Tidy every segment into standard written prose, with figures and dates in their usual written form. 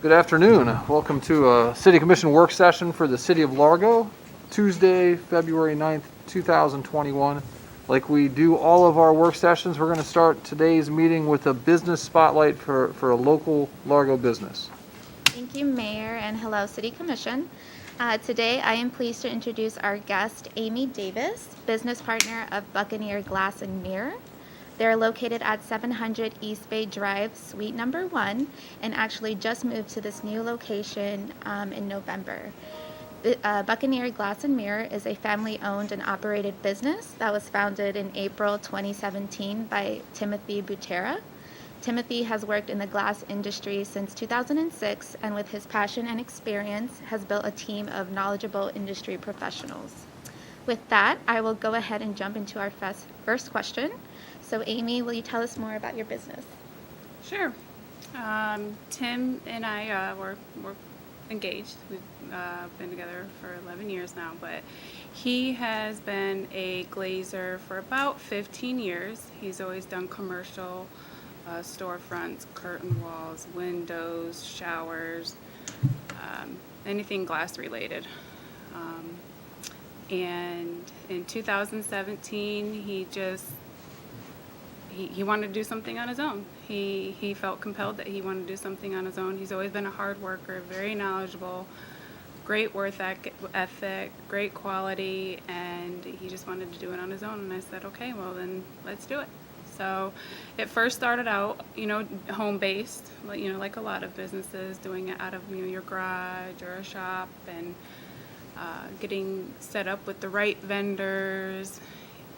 Good afternoon. Welcome to a City Commission work session for the City of Largo, Tuesday, February 9th, 2021. Like we do all of our work sessions, we're going to start today's meeting with a business spotlight for a local Largo business. Thank you, Mayor, and hello, City Commission. Today, I am pleased to introduce our guest, Amy Davis, business partner of Buccaneer Glass and Mirror. They're located at 700 East Bay Drive, Suite Number 1, and actually just moved to this new location in November. Buccaneer Glass and Mirror is a family-owned and operated business that was founded in April 2017 by Timothy Butera. Timothy has worked in the glass industry since 2006, and with his passion and experience, has built a team of knowledgeable industry professionals. With that, I will go ahead and jump into our first question. So Amy, will you tell us more about your business? Sure. Tim and I we're engaged. We've been together for 11 years now, but he has been a glazer for about 15 years. He's always done commercial storefronts, curtain walls, windows, showers, anything glass related. And in 2017, he wanted to do something on his own. He felt compelled that he wanted to do something on his own. He's always been a hard worker, very knowledgeable, great work ethic, great quality, and he just wanted to do it on his own. And I said, okay, well then let's do it. So it first started out, home-based, like a lot of businesses, doing it out of your garage or a shop, and getting set up with the right vendors,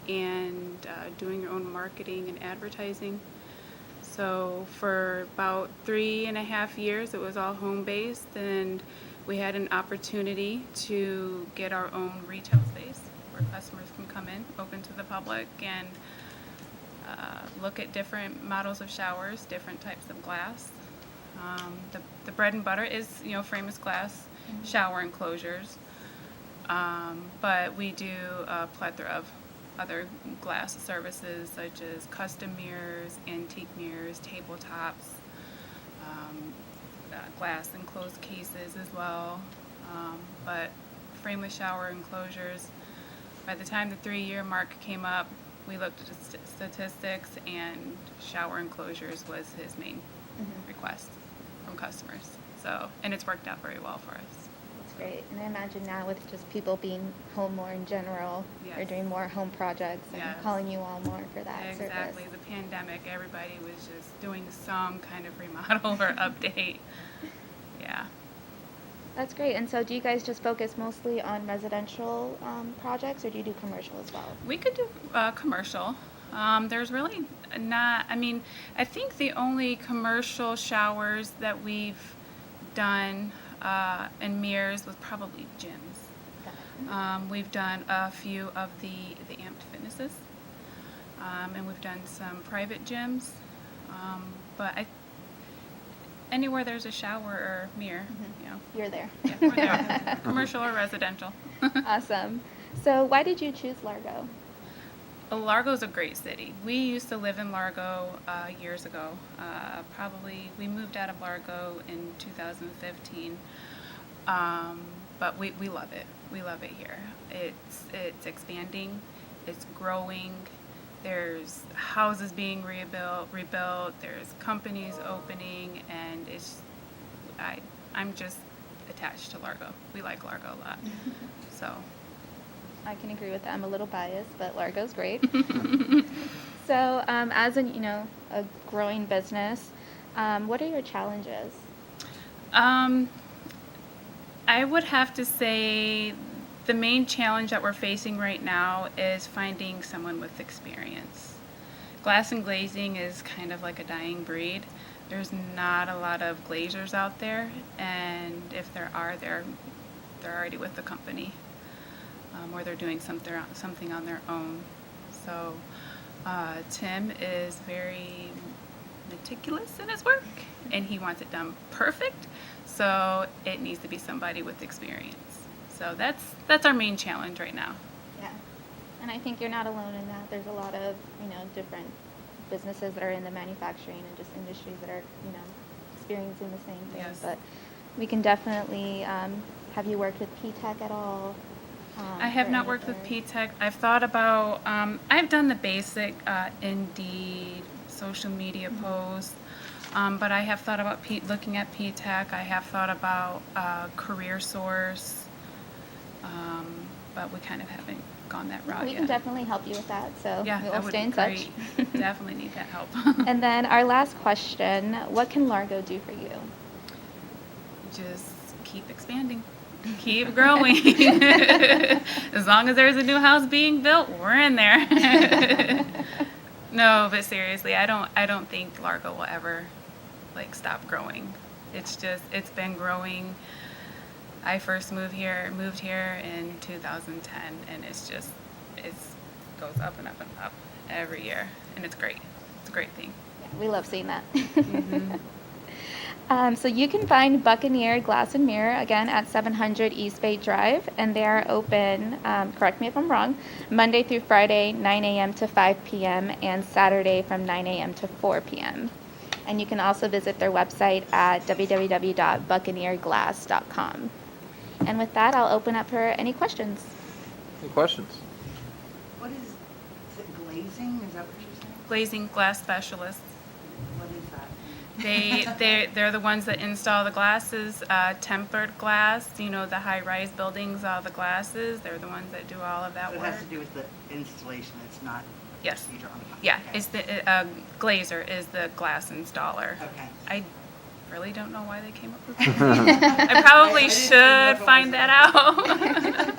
and doing your own marketing and advertising. So for about 3.5 years, it was all home-based, and we had an opportunity to get our own retail space where customers can come in, open to the public, and look at different models of showers, different types of glass. The bread and butter is, frameless glass shower enclosures, but we do a plethora of other glass services such as custom mirrors, antique mirrors, tabletops, glass enclosed cases as well. But frameless shower enclosures, by the time the 3-year mark came up, we looked at the statistics, and shower enclosures was his main request from customers. So, and it's worked out very well for us. That's great. And I imagine now with just people being home more in general, Yes. they're doing more home projects and Yes. calling you all more for that Exactly. service. The pandemic, everybody was just doing some kind of remodel or update. Yeah. That's great. And so do you guys just focus mostly on residential projects, or do you do commercial as well? We could do commercial. There's really not, I think the only commercial showers that we've done and mirrors was probably gyms. We've done a few of the amped fitnesses, and we've done some private gyms, but anywhere there's a shower or mirror, You're there. yeah, we're there. Commercial or residential. Awesome. So why did you choose Largo? Largo's a great city. We used to live in Largo years ago. We moved out of Largo in 2015, but we love it. We love it here. It's expanding. It's growing. There's houses being rebuilt. There's companies opening, and I'm just attached to Largo. We like Largo a lot. So. I can agree with that. I'm a little biased, but Largo's great. So, as a growing business, what are your challenges? Um, I would have to say the main challenge that we're facing right now is finding someone with experience. Glass and glazing is kind of like a dying breed. There's not a lot of glazers out there, and if there are, they're already with the company, or they're doing something on their own. So Tim is very meticulous in his work, and he wants it done perfect. So it needs to be somebody with experience. So that's our main challenge right now. Yeah. And I think you're not alone in that. There's a lot of, different businesses that are in the manufacturing and just industries that are, experiencing the same thing. Yes. But we can definitely, have you worked with P-Tech at all? I have or not any worked with other- P-Tech. I've thought about, I've done the basic Indeed social media posts, but I have thought about looking at P-Tech. I have thought about Career Source, but we kind of haven't gone that route We yet. can definitely help you with that, so Yeah, we'll that would stay be in touch. great. Definitely need that help. And then our last question, what can Largo do for you? Just keep expanding, keep growing. As long as there's a new house being built, we're in there. No, but seriously, I don't think Largo will ever stop growing. It's been growing. I first moved here in 2010, and it goes up and up and up every year, and it's great. It's a great thing. Yeah, we love seeing that. Mm-hmm. So you can find Buccaneer Glass and Mirror again at 700 East Bay Drive, and they are open, correct me if I'm wrong, Monday through Friday, 9 a.m. to 5 p.m., and Saturday from 9 a.m. to 4 p.m. And you can also visit their website at www.buccaneerglass.com. And with that, I'll open up for any questions. Any questions? What is it, glazing? Is that what you're saying? Glazing glass specialists. What is that? They're the ones that install the glasses, tempered glass. The high-rise buildings, all the glasses. They're the ones that do all of that So it work. has to do with the installation. It's not. Yes. Procedure on the. Yeah, Okay. it's the glazer is the glass installer. Okay. I really don't know why they came up with that. I probably I didn't should know if it find was that that.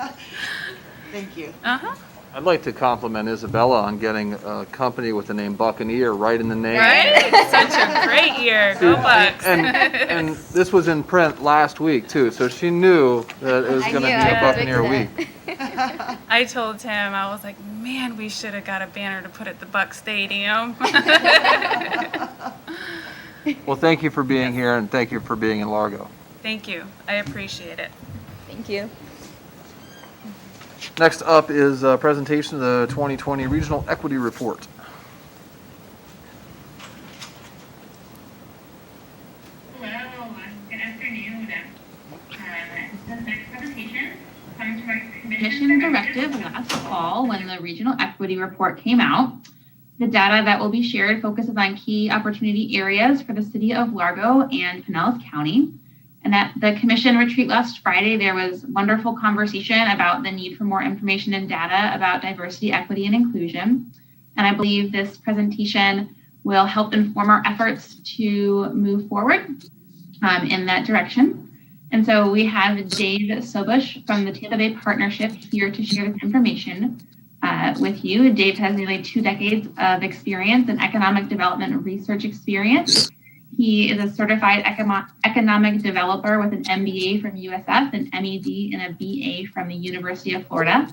out. Thank you. Uh-huh. I'd like to compliment Isabella on getting a company with the name Buccaneer right in the name. Right? Such a great year. Go Bucks. And this was in print last week too, so she knew that it was I going to knew, be a I Buccaneer predicted week. it. I told Tim, I was like, man, we should have got a banner to put at the Buck Stadium. Well, thank you for being here, and thank you for being in Largo. Thank you. I appreciate it. Thank you. Next up is a presentation of the 2020 Regional Equity Report. Hello, good afternoon. The next presentation comes from our Commission directive last fall when the regional equity report came out. The data that will be shared focuses on key opportunity areas for the city of Largo and Pinellas County. And at the commission retreat last Friday, there was wonderful conversation about the need for more information and data about diversity, equity, and inclusion. And I believe this presentation will help inform our efforts to move forward in that direction. And so we have Dave Sobush from the Tampa Bay Partnership here to share this information with you. Dave has nearly 2 decades of experience in economic development research experience. He is a certified economic developer with an MBA from USF, an MED, and a BA from the University of Florida,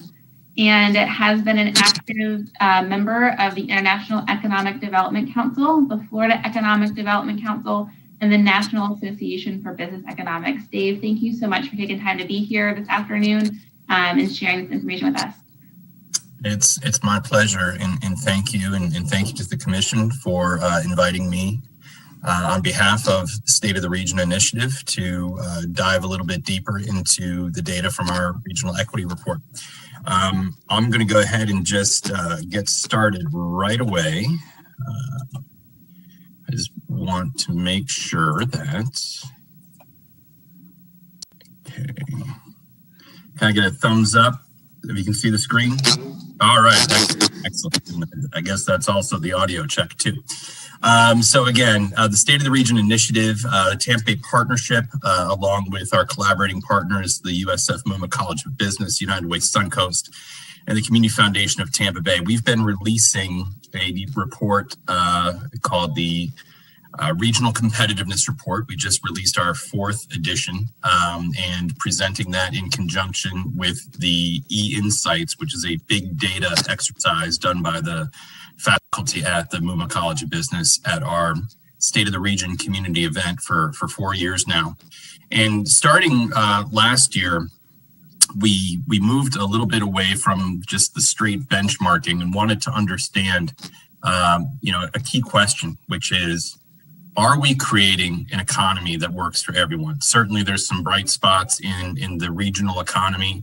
and has been an active member of the International Economic Development Council, the Florida Economic Development Council, and the National Association for Business Economics. Dave, thank you so much for taking time to be here this afternoon and sharing this information with us. It's my pleasure, and thank you, and thank you to the commission for inviting me on behalf of State of the Region Initiative to dive a little bit deeper into the data from our regional equity report. I'm going to go ahead and just get started right away. I just want to make sure that, okay, can I get a thumbs up If you can see the screen. All right, excellent. I guess that's also the audio check too. So again, the State of the Region Initiative, the Tampa Bay Partnership, along with our collaborating partners, the USF Muma College of Business, United Way Suncoast, and the Community Foundation of Tampa Bay, we've been releasing a report called the Regional Competitiveness Report. We just released our 4th edition and presenting that in conjunction with the e-insights, which is a big data exercise done by the faculty at the Muma College of Business at our State of the Region community event for 4 years now. And starting last year, we moved a little bit away from just the straight benchmarking and wanted to understand, a key question, which is, are we creating an economy that works for everyone? Certainly there's some bright spots in the regional economy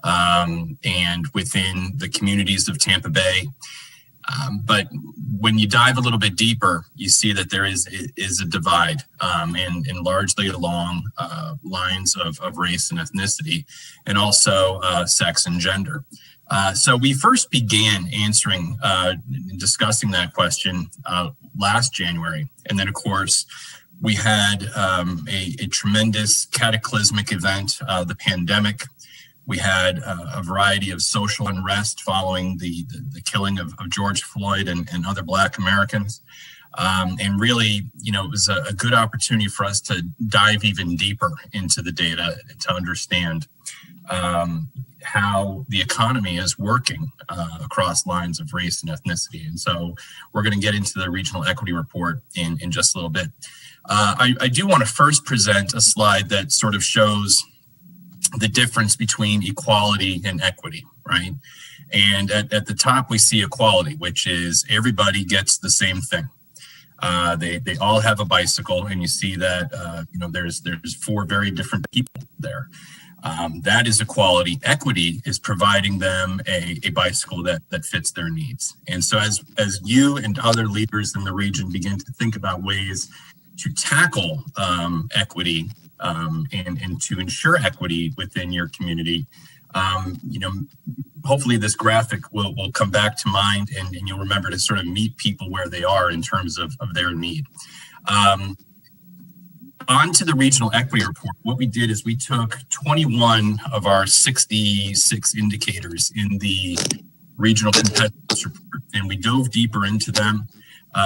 and within the communities of Tampa Bay. But when you dive a little bit deeper, you see that there is a divide and largely along lines of race and ethnicity, and also sex and gender. So we first began answering, discussing that question last January. And then, of course, we had a tremendous cataclysmic event, the pandemic. We had a variety of social unrest following the killing of George Floyd and other Black Americans. And really, it was a good opportunity for us to dive even deeper into the data to understand how the economy is working across lines of race and ethnicity. And so we're going to get into the regional equity report in just a little bit. I do want to first present a slide that sort of shows the difference between equality and equity, right? And at the top, we see equality, which is everybody gets the same thing. They all have a bicycle, and you see that, there's 4 very different people there. That is equality. Equity is providing them a bicycle that fits their needs. And so as you and other leaders in the region begin to think about ways to tackle equity and to ensure equity within your community, hopefully this graphic will come back to mind, and you'll remember to sort of meet people where they are in terms of their need. On to the regional equity report. What we did is we took 21 of our 66 indicators in the regional competitiveness report, and we dove deeper into them.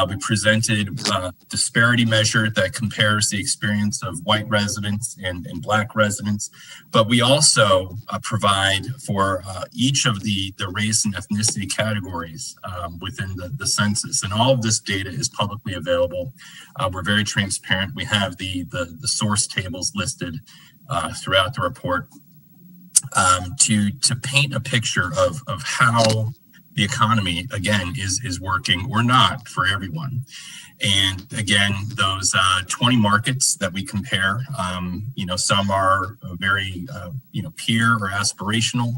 We presented a disparity measure that compares the experience of white residents and Black residents, but we also provide for each of the race and ethnicity categories within the census. And all of this data is publicly available. We're very transparent. We have the source tables listed throughout the report to paint a picture of how the economy, again, is working or not for everyone. And again, those 20 markets that we compare, some are very, peer or aspirational.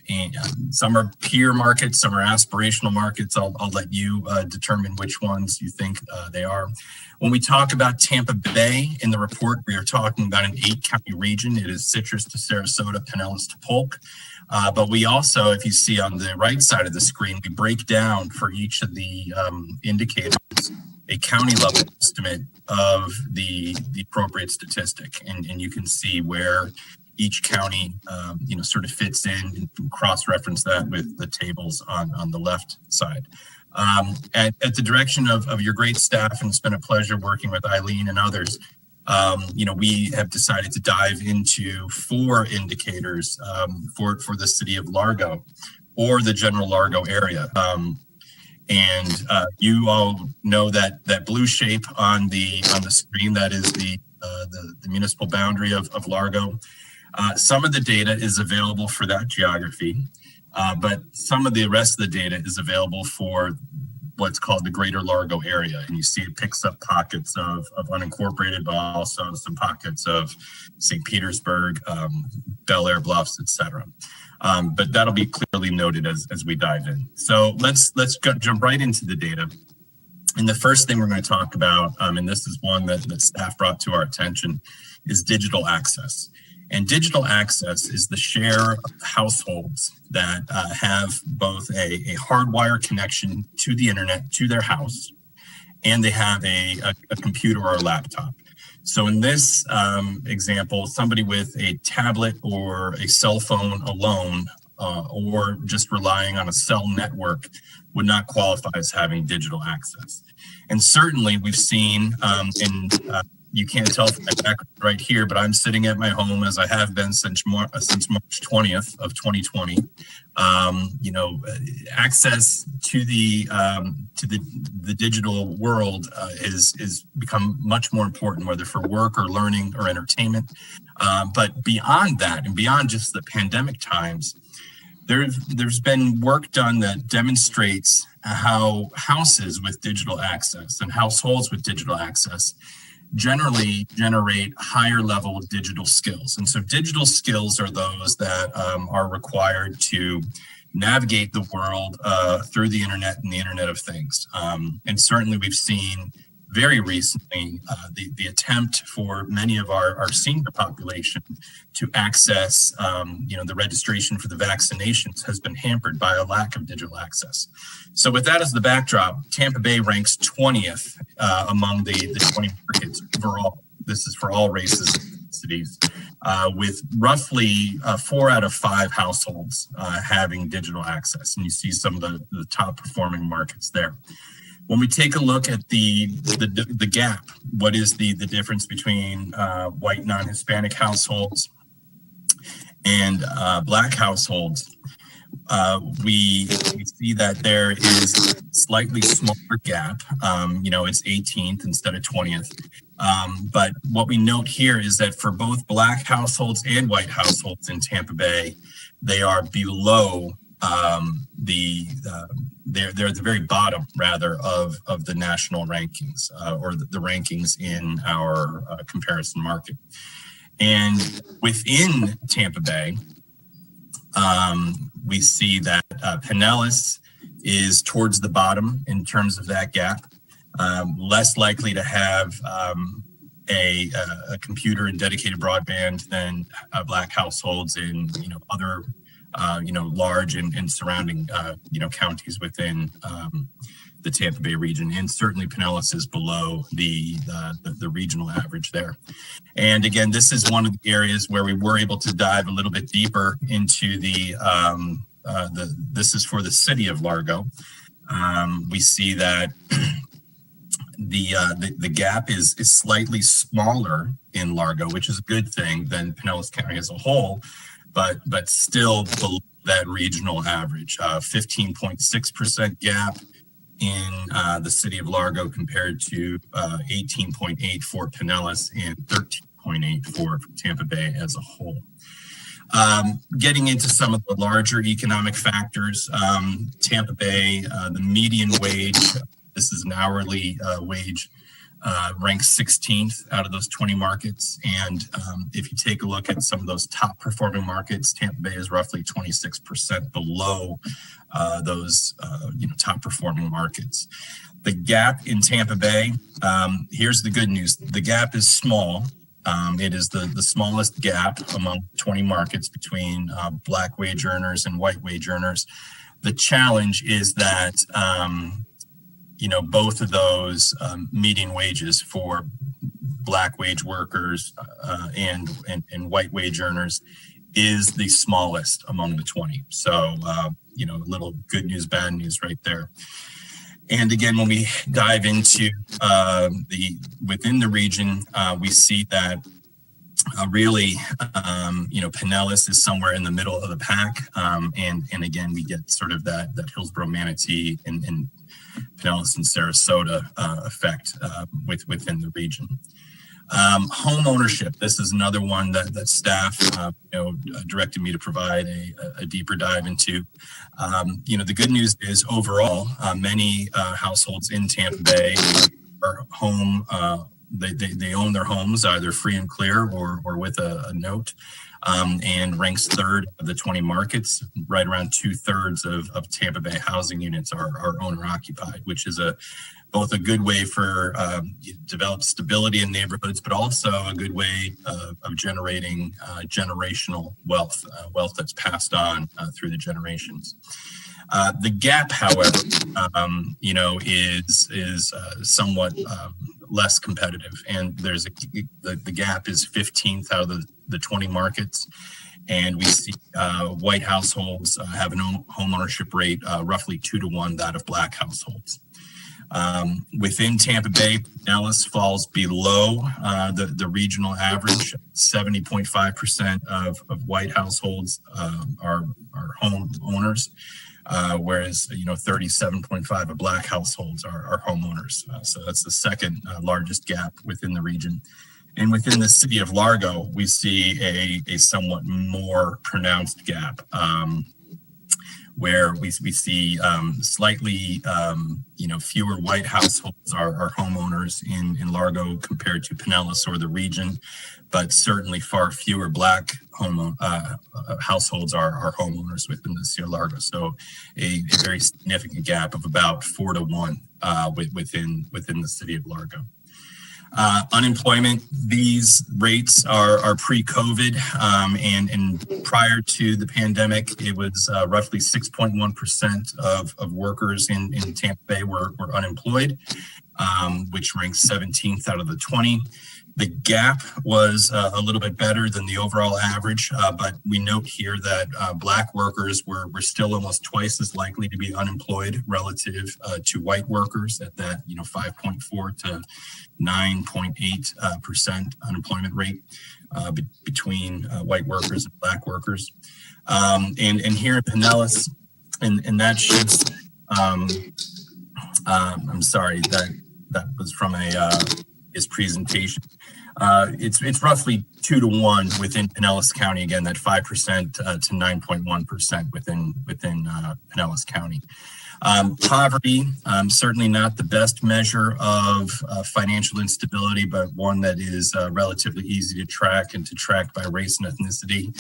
And some are peer markets, some are aspirational markets. I'll let you determine which ones you think they are. When we talk about Tampa Bay in the report, we are talking about an 8-county region. It is Citrus to Sarasota, Pinellas to Polk. But we also, if you see on the right side of the screen, we break down for each of the indicators a county level estimate of the appropriate statistic. And you can see where each county, sort of fits in and cross-reference that with the tables on the left side. At the direction of your great staff, and it's been a pleasure working with Eileen and others, we have decided to dive into 4 indicators for the city of Largo or the general Largo area. You all know that blue shape on the screen, that is the municipal boundary of Largo. Some of the data is available for that geography, but some of the rest of the data is available for what's called the greater Largo area. And you see it picks up pockets of unincorporated, but also some pockets of St. Petersburg, Bel Air Bluffs, etc. But that'll be clearly noted as we dive in. So let's jump right into the data. And the first thing we're going to talk about, and this is one that staff brought to our attention, is digital access. And digital access is the share of households that have both a hardwire connection to the internet to their house, and they have a computer or a laptop. So in this example, somebody with a tablet or a cell phone alone, or just relying on a cell network, would not qualify as having digital access. And certainly we've seen, you can't tell from my background right here, but I'm sitting at my home as I have been since March 20th of 2020. Access to the digital world is become much more important, whether for work or learning or entertainment. But beyond that, and beyond just the pandemic times, there's been work done that demonstrates how houses with digital access and households with digital access generally generate higher level of digital skills. And so digital skills are those that are required to navigate the world through the internet and the Internet of Things. And certainly we've seen very recently the attempt for many of our senior population to access the registration for the vaccinations has been hampered by a lack of digital access. So with that as the backdrop, Tampa Bay ranks 20th among the 20 markets overall. This is for all races and cities, with roughly 4 out of 5 households having digital access. And you see some of the top performing markets there. When we take a look at the gap, what is the difference between white non-Hispanic households and Black households? We see that there is a slightly smaller gap. It's 18th instead of 20th. But what we note here is that for both Black households and white households in Tampa Bay, they are below they're at the very bottom, rather, of the national rankings or the rankings in our comparison market. And within Tampa Bay, we see that Pinellas is towards the bottom in terms of that gap, less likely to have a computer and dedicated broadband than Black households in other large and surrounding, counties within the Tampa Bay region. And certainly Pinellas is below the regional average there. And again, this is one of the areas where we were able to dive a little bit deeper into this is for the city of Largo. We see that the gap is slightly smaller in Largo, which is a good thing, than Pinellas County as a whole, but still below that regional average. 15.6% gap in the city of Largo compared to 18.8 for Pinellas and 13.8 for Tampa Bay as a whole. Getting into some of the larger economic factors, Tampa Bay, the median wage, this is an hourly wage, ranks 16th out of those 20 markets. And if you take a look at some of those top performing markets, Tampa Bay is roughly 26% below those top performing markets. The gap in Tampa Bay, here's the good news. The gap is small. It is the smallest gap among 20 markets between Black wage earners and white wage earners. The challenge is that both of those median wages for Black wage workers and white wage earners is the smallest among the 20. So, a little good news, bad news right there. And again, when we dive into within the region, we see that really, Pinellas is somewhere in the middle of the pack. And again, we get sort of that Hillsborough, Manatee, and Pinellas and Sarasota effect within the region. Home ownership. This is another one that staff directed me to provide a deeper dive into. The good news is overall, many households in Tampa Bay are home they own their homes either free and clear or with a note, and ranks third of the 20 markets. Right around 2/3 of Tampa Bay housing units are owner occupied, which is both a good way for develop stability in neighborhoods, but also a good way of generating generational wealth that's passed on through the generations. The gap, however, is somewhat less competitive, and the gap is 15th out of the 20 markets, and we see white households have a home ownership rate roughly 2-to-1 that of black households. Within Tampa Bay, Pinellas falls below the regional average. 70.5% of white households are home owners, whereas 37.5% of black households are homeowners. So that's the second largest gap within the region. And within the city of Largo, we see a somewhat more pronounced gap, where we see slightly fewer white households are homeowners in Largo compared to Pinellas or the region, but certainly far fewer black households are homeowners within the city of Largo. So a very significant gap of about 4-to-1 within the city of Largo. Unemployment, these rates are pre-COVID, and prior to the pandemic, it was roughly 6.1% of workers in Tampa Bay were unemployed, which ranks 17th out of the 20. The gap was a little bit better than the overall average, but we note here that black workers were still almost twice as likely to be unemployed relative to white workers at that 5.4 to 9.8% unemployment rate between white workers and black workers. And here in Pinellas, and that should, I'm sorry, that was from his presentation. It's roughly 2-to-1 within Pinellas County. Again, that 5% to 9.1% within Pinellas County. Poverty, certainly not the best measure of financial instability, but one that is relatively easy to track and to track by race and ethnicity.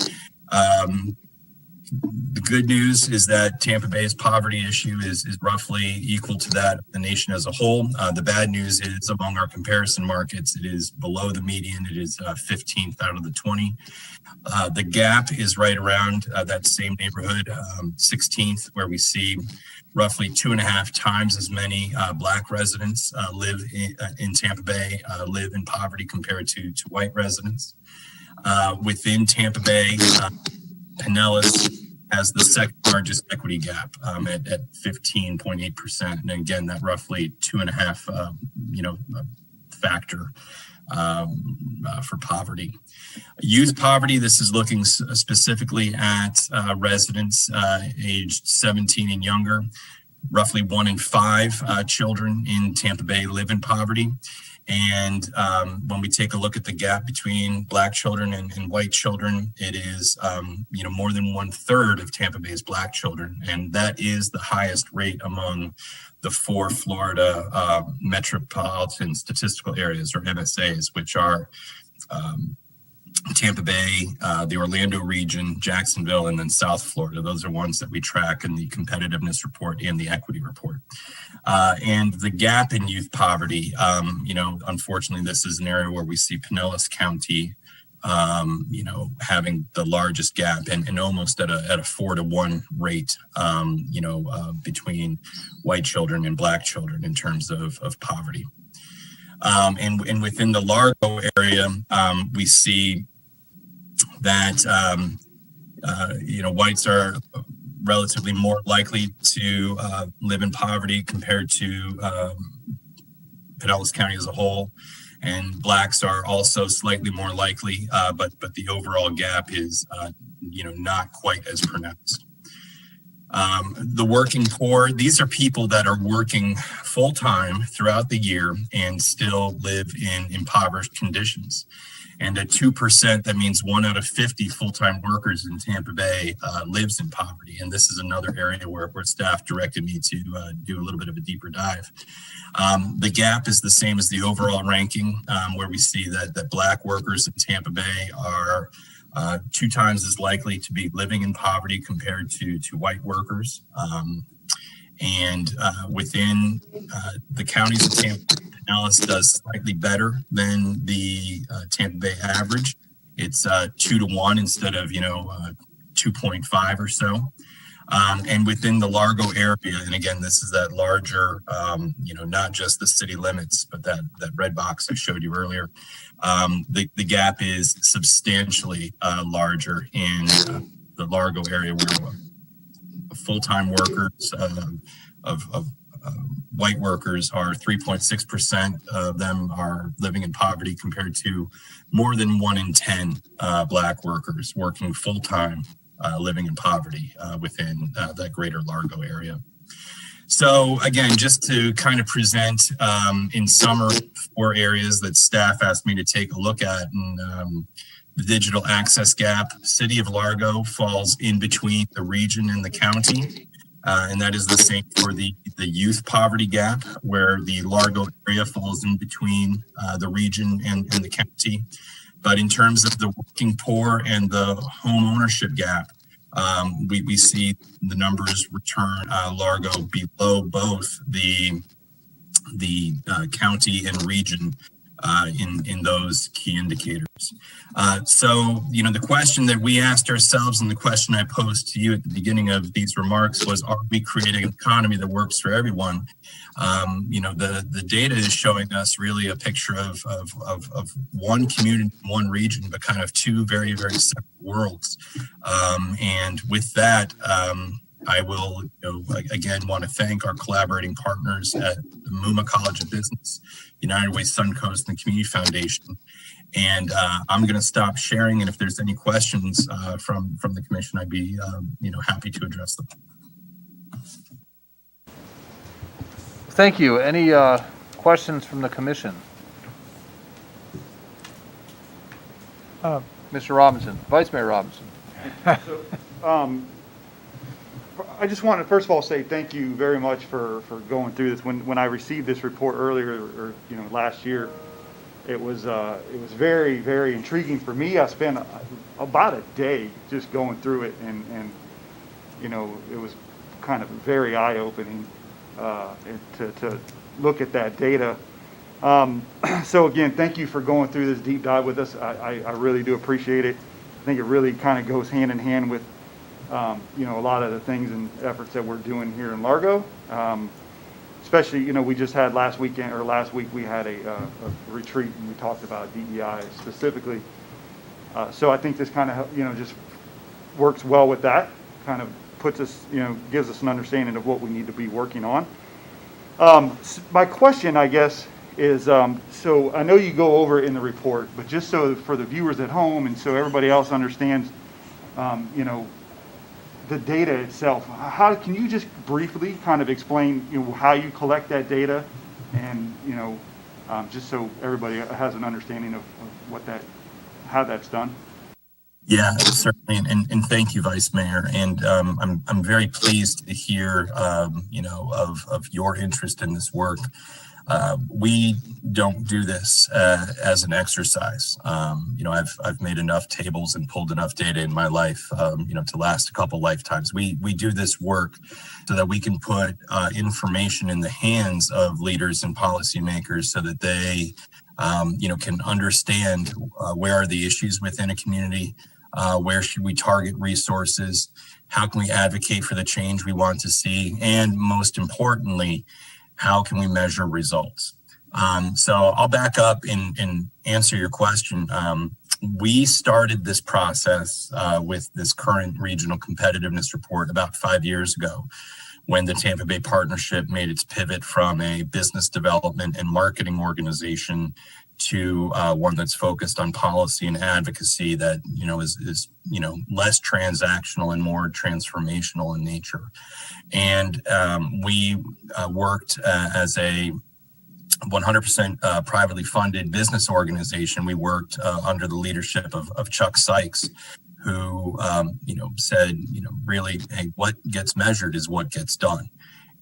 The good news is that Tampa Bay's poverty issue is roughly equal to that of the nation as a whole. The bad news is among our comparison markets, it is below the median. It is 15th out of the 20. The gap is right around that same neighborhood, 16th, where we see roughly 2.5 times as many black residents live in Tampa Bay, live in poverty compared to white residents. Within Tampa Bay, Pinellas has the second largest equity gap at 15.8%. And again, that roughly 2.5 factor for poverty. Youth poverty, this is looking specifically at residents aged 17 and younger. Roughly 1 in 5 children in Tampa Bay live in poverty. And when we take a look at the gap between black children and white children, it is more than 1/3 of Tampa Bay's black children, and that is the highest rate among the 4 Florida metropolitan statistical areas, or MSAs, which are Tampa Bay, the Orlando region, Jacksonville, and then South Florida. Those are ones that we track in the competitiveness report and the equity report. And the gap in youth poverty, unfortunately, this is an area where we see Pinellas County, having the largest gap and almost at a 4-to-1 rate, between white children and black children in terms of poverty. And within the Largo area, we see that, whites are relatively more likely to live in poverty compared to Pinellas County as a whole. And blacks are also slightly more likely, but the overall gap is, not quite as pronounced. The working poor, these are people that are working full-time throughout the year and still live in impoverished conditions. And at 2%, that means 1 out of 50 full-time workers in Tampa Bay lives in poverty. And this is another area where staff directed me to do a little bit of a deeper dive. The gap is the same as the overall ranking, where we see that Black workers in Tampa Bay are 2 times as likely to be living in poverty compared to white workers. Within the counties of Tampa Bay, Pinellas does slightly better than the Tampa Bay average. It's 2 to 1 instead of 2.5 or so. And within the Largo area, and again, this is that larger, not just the city limits, but that red box I showed you earlier. The gap is substantially larger in the Largo area, where full-time workers of white workers are 3.6% of them are living in poverty, compared to more than 1 in 10 Black workers working full-time living in poverty within that greater Largo area. So again, just to kind of present in summary 4 areas that staff asked me to take a look at. And the digital access gap, City of Largo falls in between the region and the county. And that is the same for the youth poverty gap, where the Largo area falls in between the region and the county. But in terms of the working poor and the home ownership gap, we see the numbers return Largo below both the county and region in those key indicators. So, the question that we asked ourselves, and the question I posed to you at the beginning of these remarks, was, are we creating an economy that works for everyone? The data is showing us really a picture of one community, one region, but kind of 2 very, very separate worlds. And with that, I will again want to thank our collaborating partners at the Muma College of Business, United Way Suncoast, and the Community Foundation. And I'm going to stop sharing, and if there's any questions from the commission, I'd be happy to address them. Thank you. Any questions from the commission? Mr. Robinson, Vice Mayor Robinson. I just want to first of all say thank you very much for going through this. When I received this report earlier, or last year, it was very, very intriguing for me. I spent about a day just going through it, and it was kind of very eye-opening to look at that data. So again, thank you for going through this deep dive with us. I really do appreciate it. I think it really kind of goes hand in hand with a lot of the things and efforts that we're doing here in Largo. Especially, we just had last week we had a retreat, and we talked about DEI specifically. So I think this kind of, just works well with that, kind of puts us, gives us an understanding of what we need to be working on. My question, I guess, is, so I know you go over it in the report, but just so for the viewers at home and so everybody else understands, the data itself, how can you just briefly kind of explain how you collect that data, and just so everybody has an understanding of how that's done? Yeah, certainly, and thank you, Vice Mayor. And I'm very pleased to hear of your interest in this work. We don't do this as an exercise. I've made enough tables and pulled enough data in my life, to last a couple lifetimes. We do this work so that we can put information in the hands of leaders and policymakers, so that they, can understand where are the issues within a community, where should we target resources, how can we advocate for the change we want to see, and most importantly, how can we measure results? So I'll back up and answer your question. We started this process with this current regional competitiveness report about 5 years ago, when the Tampa Bay Partnership made its pivot from a business development and marketing organization to one that's focused on policy and advocacy that is less transactional and more transformational in nature. And we worked as a 100% privately funded business organization. We worked under the leadership of Chuck Sykes, who, said, really, hey, what gets measured is what gets done.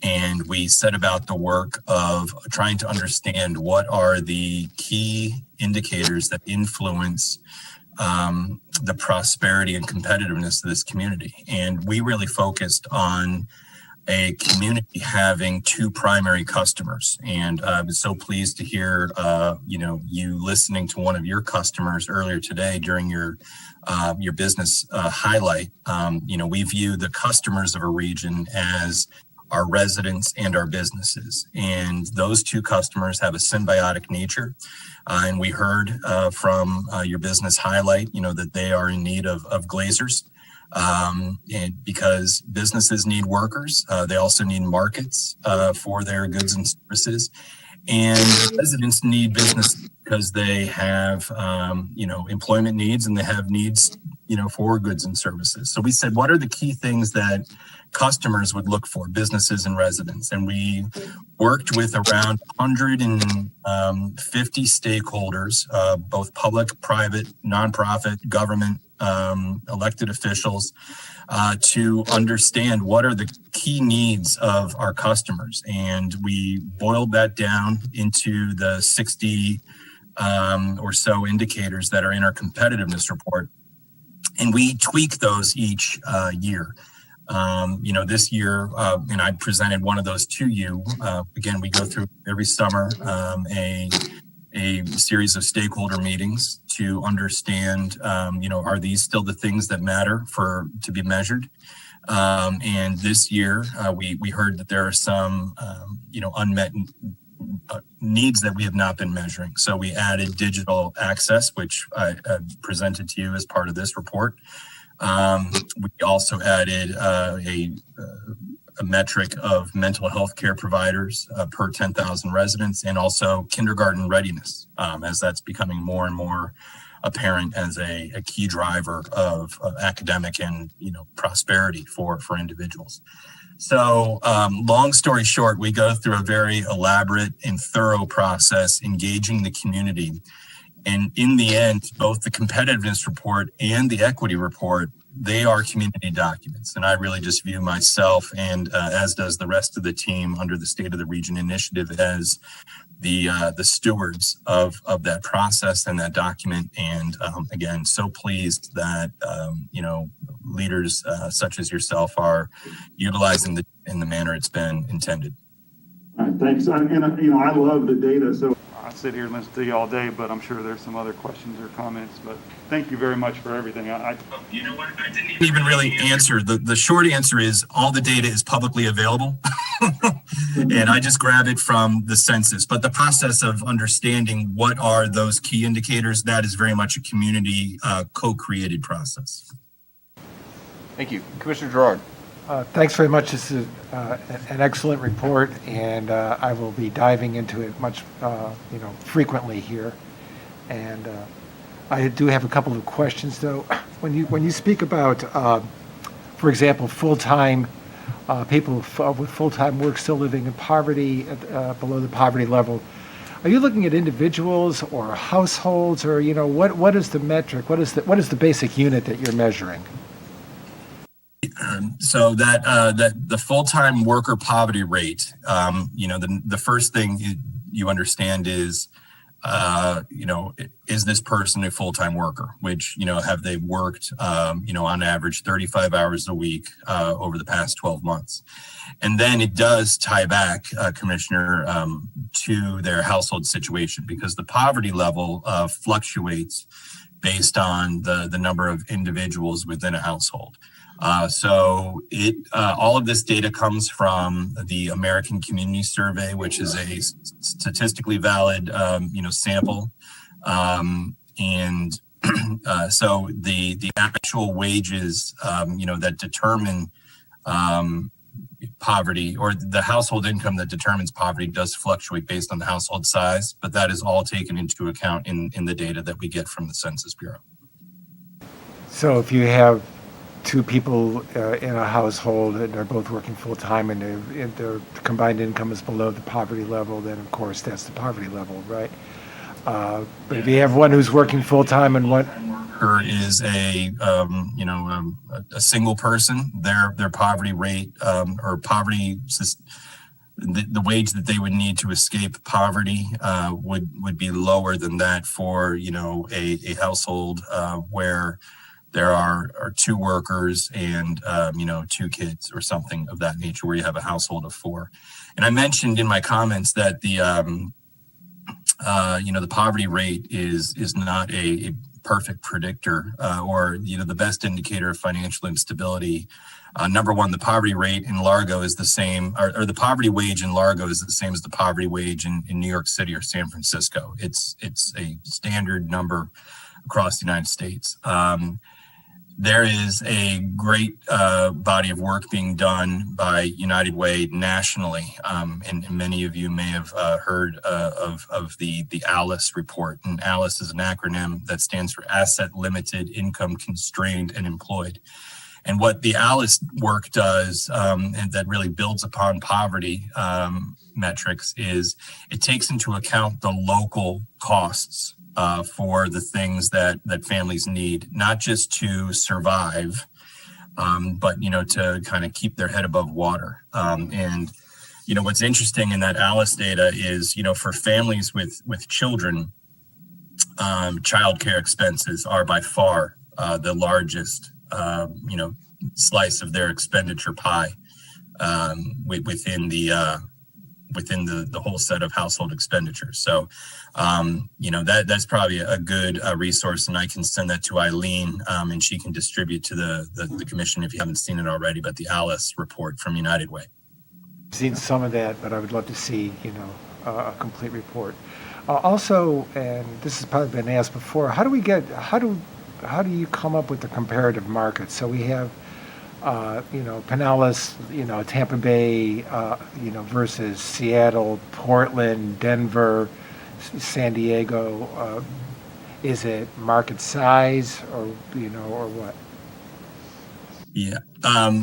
And we set about the work of trying to understand what are the key indicators that influence the prosperity and competitiveness of this community. And we really focused on a community having two primary customers. And I was so pleased to hear, you listening to one of your customers earlier today during your business highlight. We view the customers of a region as our residents and our businesses. And those two customers have a symbiotic nature. And we heard from your business highlight, that they are in need of glazers. And because businesses need workers, they also need markets for their goods and services. And residents need business because they have, employment needs, and they have needs, for goods and services. So we said, what are the key things that customers would look for, businesses and residents? And we worked with around 150 stakeholders, both public, private, nonprofit, government, elected officials, to understand what are the key needs of our customers. And we boiled that down into the 60 or so indicators that are in our competitiveness report. And we tweak those each year. This year, and I presented one of those to you. Again, we go through every summer a series of stakeholder meetings to understand, are these still the things that matter to be measured? And this year, we heard that there are some, unmet needs that we have not been measuring. So we added digital access, which I presented to you as part of this report. We also added a metric of mental health care providers per 10,000 residents, and also kindergarten readiness, as that's becoming more and more apparent as a key driver of academic and prosperity for individuals. So long story short, we go through a very elaborate and thorough process engaging the community. And in the end, both the competitiveness report and the equity report, they are community documents. And I really just view myself, and as does the rest of the team under the State of the Region initiative, as the stewards of that process and that document. And again, so pleased that leaders such as yourself are utilizing it in the manner it's been intended. All right, thanks. I love the data. So I sit here and listen to you all day, but I'm sure there's some other questions or comments. But thank you very much for everything. You know what? I didn't even really answer. The short answer is all the data is publicly available. And I just grab it from the census. But the process of understanding what are those key indicators, that is very much a community co-created process. Thank you. Commissioner Gerard. Thanks very much. This is an excellent report, and I will be diving into it much, frequently here. And I do have a couple of questions, though. When you speak about, for example, full-time people with full-time work still living in poverty, below the poverty level, are you looking at individuals or households, or what is the metric? What is the basic unit that you're measuring? So that the full-time worker poverty rate, the first thing you understand is, is this person a full-time worker? Which, have they worked, on average 35 hours a week over the past 12 months? And then it does tie back, Commissioner, to their household situation, because the poverty level fluctuates based on the number of individuals within a household. So all of this data comes from the American Community Survey, which is a statistically valid, sample. And so the actual wages, that determine poverty, or the household income that determines poverty, does fluctuate based on the household size, but that is all taken into account in the data that we get from the Census Bureau. So if you have two people in a household and they're both working full-time and their combined income is below the poverty level, then of course that's the poverty level, right? But if you have one who's working full-time and one is a single person, their poverty rate or poverty the wage that they would need to escape poverty would be lower than that for a household where there are two workers and two kids or something of that nature, where you have a household of four. And I mentioned in my comments that the poverty rate is not a perfect predictor or the best indicator of financial instability. Number one, the poverty rate in Largo is the same, or the poverty wage in Largo is the same as the poverty wage in New York City or San Francisco. It's a standard number across the United States. There is a great body of work being done by United Way nationally, and many of you may have heard of the ALICE report. And ALICE is an acronym that stands for Asset Limited, Income Constrained, and Employed. And what the ALICE work does, and that really builds upon poverty metrics, is it takes into account the local costs for the things that families need, not just to survive, but to kind of keep their head above water. And what's interesting in that ALICE data is for families with children, childcare expenses are by far the largest slice of their expenditure pie within the whole set of household expenditures. So, that's probably a good resource, and I can send that to Eileen, and she can distribute to the commission if you haven't seen it already. But the ALICE report from United Way. I've seen some of that, but I would love to see a complete report. Also, and this has probably been asked before, how do you come up with the comparative market? So we have Pinellas, Tampa Bay, versus Seattle, Portland, Denver, San Diego. Is it market size or what? Yeah.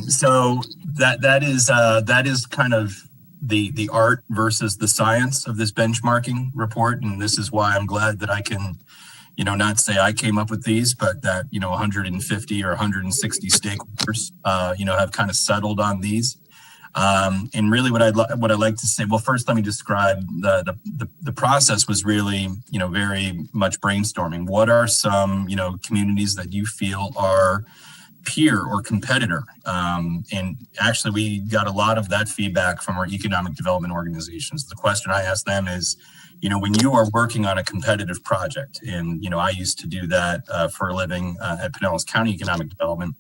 So that is kind of the art versus the science of this benchmarking report. And this is why I'm glad that I can not say I came up with these, but that 150 or 160 stakeholders have kind of settled on these. And really what I'd like to say, well, first let me describe the process was really very much brainstorming. What are some communities that you feel are peer or competitor? And actually we got a lot of that feedback from our economic development organizations. The question I asked them is, when you are working on a competitive project, and I used to do that for a living at Pinellas County Economic Development,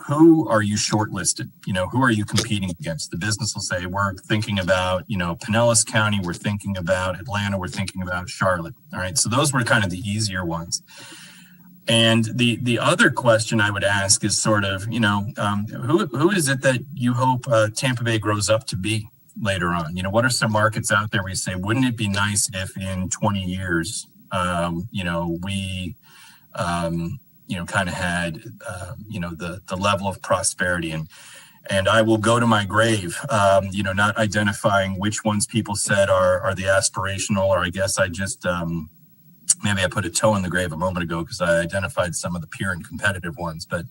who are you shortlisted? Who are you competing against? The business will say, we're thinking about Pinellas County, we're thinking about Atlanta, we're thinking about Charlotte. All right, so those were kind of the easier ones. And the other question I would ask is sort of, who is it that you hope Tampa Bay grows up to be later on? What are some markets out there where you say, wouldn't it be nice if in 20 years, we, kind of had, the level of prosperity, and I will go to my grave, not identifying which ones people said are the aspirational, or I guess I just, maybe I put a toe in the grave a moment ago because I identified some of the peer and competitive ones. But,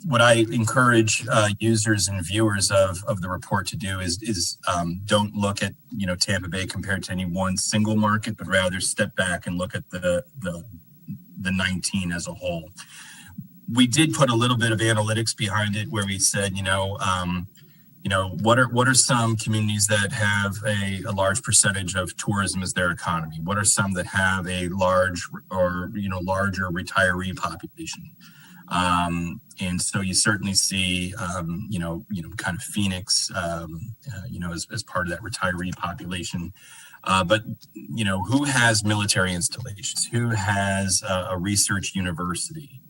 what I encourage users and viewers of the report to do is don't look at, Tampa Bay compared to any one single market, but rather step back and look at the 19 as a whole. We did put a little bit of analytics behind it where we said, what are some communities that have a large percentage of tourism as their economy? What are some that have a large or larger retiree population? And so you certainly see, kind of Phoenix, as part of that retiree population. But who has military installations? Who has a research university?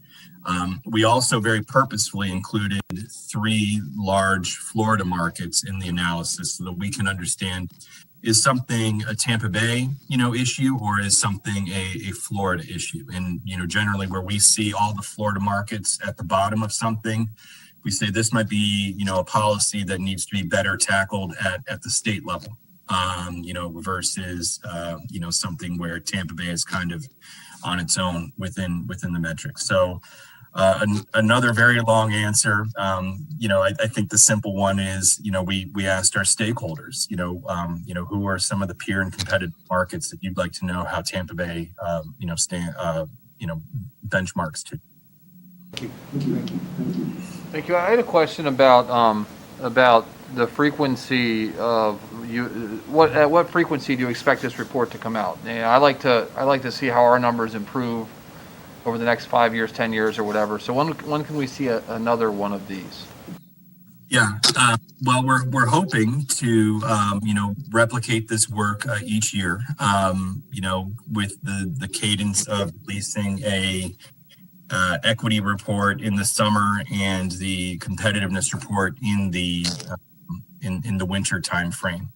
We also very purposefully included 3 large Florida markets in the analysis so that we can understand, is something a Tampa Bay, issue, or is something a Florida issue? And, generally where we see all the Florida markets at the bottom of something, we say this might be, a policy that needs to be better tackled at the state level, versus, something where Tampa Bay is kind of on its own within the metrics. So, another very long answer. I think the simple one is, we asked our stakeholders, who are some of the peer and competitive markets that you'd like to know how Tampa Bay, benchmarks to. Thank you. I had a question about the frequency of at what frequency do you expect this report to come out? I like to see how our numbers improve over the next 5 years, 10 years, or whatever. So when can we see another one of these? Yeah, well, we're hoping to replicate this work each year. With the cadence of releasing a equity report in the summer and the competitiveness report in the winter time frame.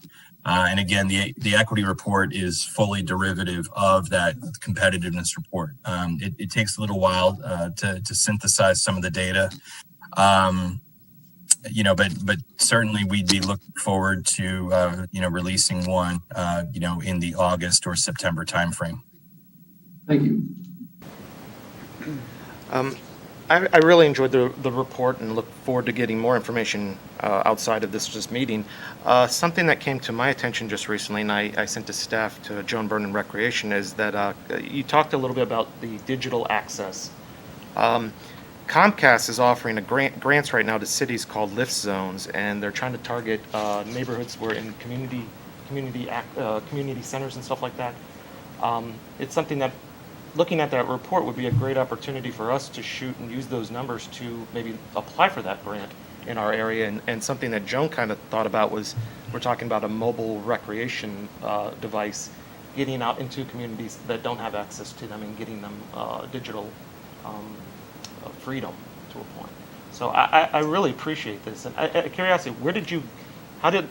And again, the equity report is fully derivative of that competitiveness report. It takes a little while to synthesize some of the data, but certainly we'd be looking forward to releasing one in the August or September timeframe. Thank you. I really enjoyed the report and look forward to getting more information outside of this meeting. Something that came to my attention just recently, and I sent to staff to Joan Vernon Recreation, is that you talked a little bit about the digital access. Comcast is offering grants right now to cities called Lift Zones, and they're trying to target neighborhoods where in community centers and stuff like that. It's something that, looking at that report, would be a great opportunity for us to shoot and use those numbers to maybe apply for that grant in our area. And something that Joan kind of thought about was, we're talking about a mobile recreation device, getting out into communities that don't have access to them and getting them digital freedom to a point. So I really appreciate this. And curiosity, how did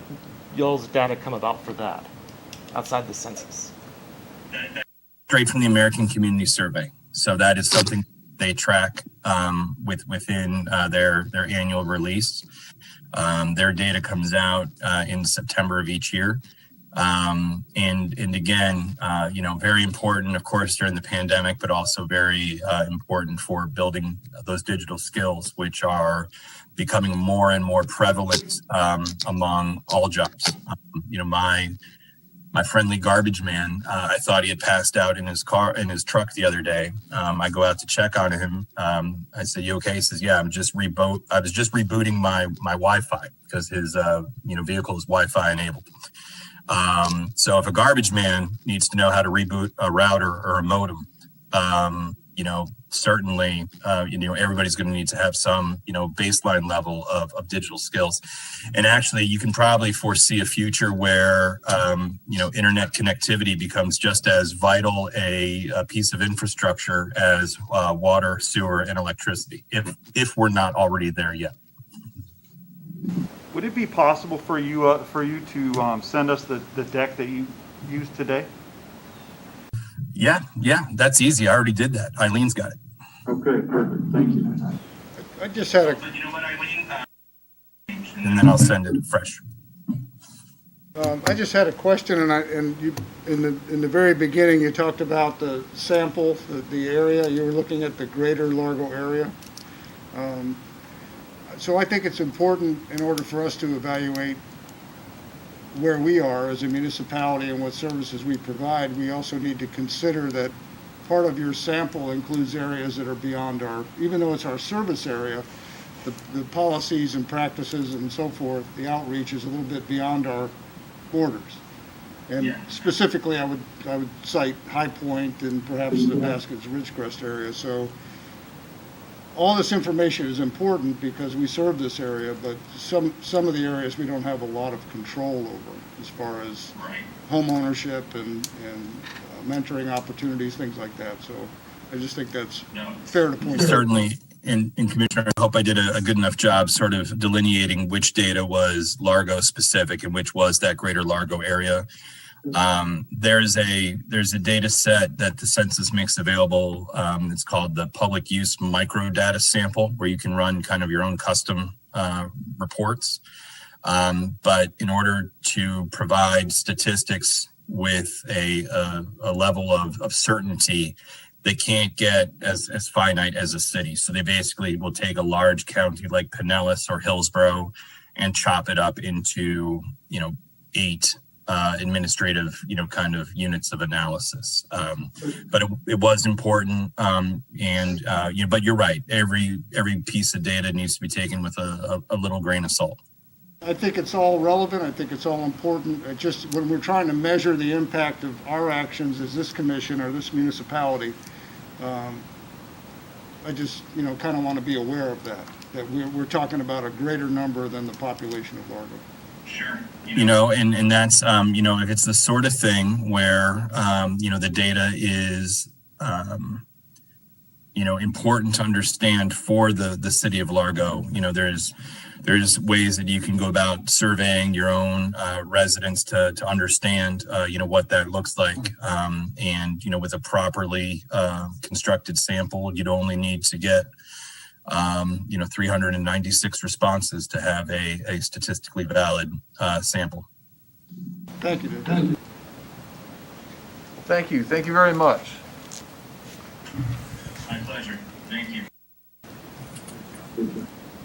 y'all's data come about for that outside the census? Straight from the American Community Survey. So that is something they track within their annual release. Their data comes out in September of each year. And again, very important, of course, during the pandemic, but also very important for building those digital skills, which are becoming more and more prevalent among all jobs. My friendly garbage man, I thought he had passed out in his truck the other day. I go out to check on him. I said, "You okay?" He says, "Yeah, I was just rebooting my Wi-Fi because his vehicle is Wi-Fi enabled." So if a garbage man needs to know how to reboot a router or a modem, certainly, everybody's going to need to have some, baseline level of digital skills. And actually, you can probably foresee a future where, internet connectivity becomes just as vital a piece of infrastructure as water, sewer, and electricity, if we're not already there yet. Would it be possible for you to send us the deck that you used today? Yeah, that's easy. I already did that. Eileen's got it. Okay, perfect. Thank you. I just had a, And then I'll send it fresh. I just had a question, and you, in the very beginning, you talked about the sample, the area. You were looking at the greater Largo area. So I think it's important, in order for us to evaluate where we are as a municipality and what services we provide, we also need to consider that part of your sample includes areas that are beyond even though it's our service area, the policies and practices and so forth, the outreach is a little bit beyond our borders. And specifically, I would cite High Point and perhaps the Baskets Ridgecrest area. So all this information is important because we serve this area, but some of the areas we don't have a lot of control over as far as home ownership and mentoring opportunities, things like that. So I just think that's fair to point out. Certainly. and Commissioner, I hope I did a good enough job sort of delineating which data was Largo specific and which was that greater Largo area. There's a data set that the census makes available. It's called the public use micro data sample, where you can run kind of your own custom reports. But in order to provide statistics with a level of certainty, they can't get as finite as a city. So they basically will take a large county like Pinellas or Hillsborough and chop it up into, 8 administrative, kind of units of analysis. But it was important. But you're right. Every piece of data needs to be taken with a little grain of salt. I think it's all relevant. I think it's all important. It just, when we're trying to measure the impact of our actions as this commission or this municipality, I just, kind of want to be aware of that we're talking about a greater number than the population of Largo. Sure. And that's, if it's the sort of thing where, the data is, important to understand for the city of Largo, there's ways that you can go about surveying your own residents to understand, what that looks like. With a properly constructed sample, you'd only need to get 396 responses to have a statistically valid sample. Thank you, Dave. Thank you. Thank you very much. My pleasure. Thank you.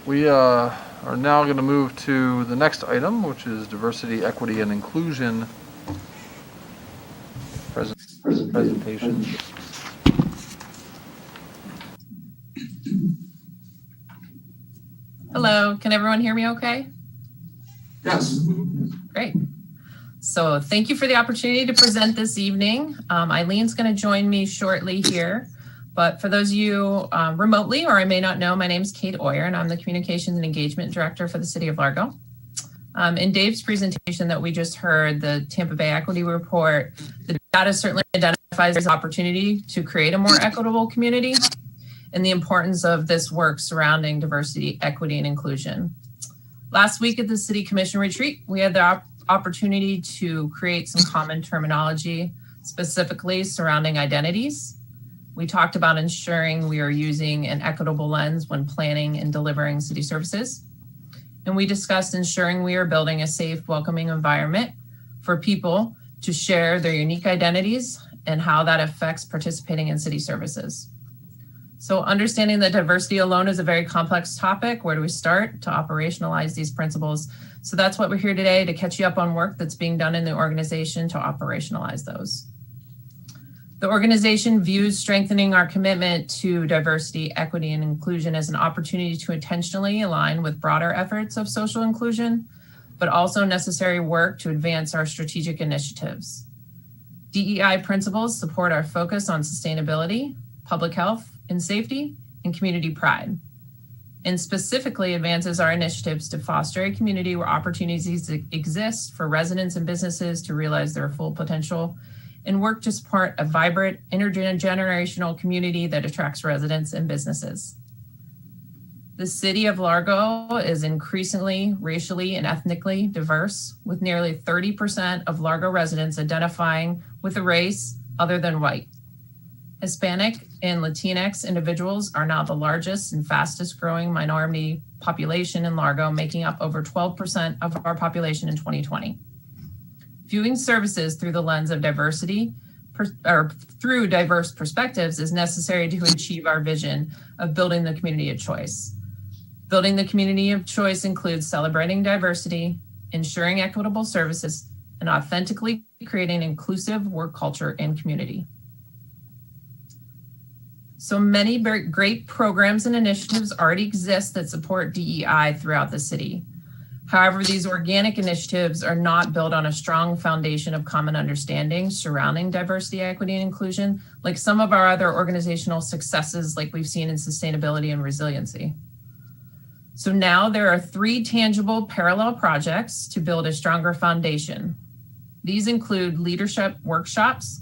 We are now going to move to the next item, which is diversity, equity, and inclusion presentation. Hello, can everyone hear me okay? Yes. Great. So thank you for the opportunity to present this evening. Eileen's going to join me shortly here. But for those of you remotely, or I may not know, my name is Kate Oyer, and I'm the Communications and Engagement Director for the City of Largo. In Dave's presentation that we just heard, the Tampa Bay Equity Report, the data certainly identifies there's opportunity to create a more equitable community and the importance of this work surrounding diversity, equity, and inclusion. Last week at the City Commission retreat, we had the opportunity to create some common terminology, specifically surrounding identities. We talked about ensuring we are using an equitable lens when planning and delivering city services. And we discussed ensuring we are building a safe, welcoming environment for people to share their unique identities and how that affects participating in city services. So understanding that diversity alone is a very complex topic. Where do we start to operationalize these principles? So that's what we're here today, to catch you up on work that's being done in the organization to operationalize those. The organization views strengthening our commitment to diversity, equity, and inclusion as an opportunity to intentionally align with broader efforts of social inclusion, but also necessary work to advance our strategic initiatives. DEI principles support our focus on sustainability, public health and safety, and community pride, and specifically advances our initiatives to foster a community where opportunities exist for residents and businesses to realize their full potential, and work to support a vibrant intergenerational community that attracts residents and businesses. The city of Largo is increasingly racially and ethnically diverse, with nearly 30% of Largo residents identifying with a race other than white. Hispanic and Latinx individuals are now the largest and fastest growing minority population in Largo, making up over 12% of our population in 2020. Viewing services through the lens of diversity or through diverse perspectives is necessary to achieve our vision of building the community of choice. Building the community of choice includes celebrating diversity, ensuring equitable services, and authentically creating an inclusive work culture and community. So many great programs and initiatives already exist that support DEI throughout the city. However, these organic initiatives are not built on a strong foundation of common understanding surrounding diversity, equity, and inclusion, like some of our other organizational successes, like we've seen in sustainability and resiliency. So now there are 3 tangible parallel projects to build a stronger foundation. These include leadership workshops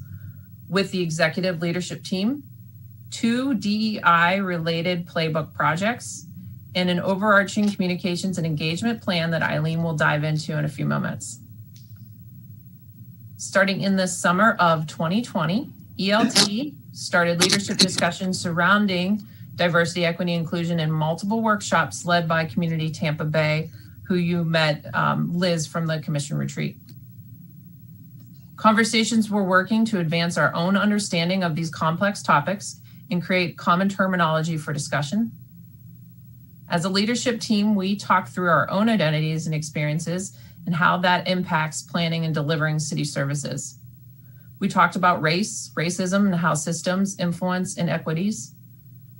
with the executive leadership team, 2 DEI-related playbook projects, and an overarching communications and engagement plan that Eileen will dive into in a few moments. Starting in the summer of 2020, ELT started leadership discussions surrounding diversity, equity, inclusion in multiple workshops led by Community Tampa Bay, who you met, Liz from the commission retreat. Conversations were working to advance our own understanding of these complex topics and create common terminology for discussion. As a leadership team, we talked through our own identities and experiences and how that impacts planning and delivering city services. We talked about race, racism, and how systems influence inequities.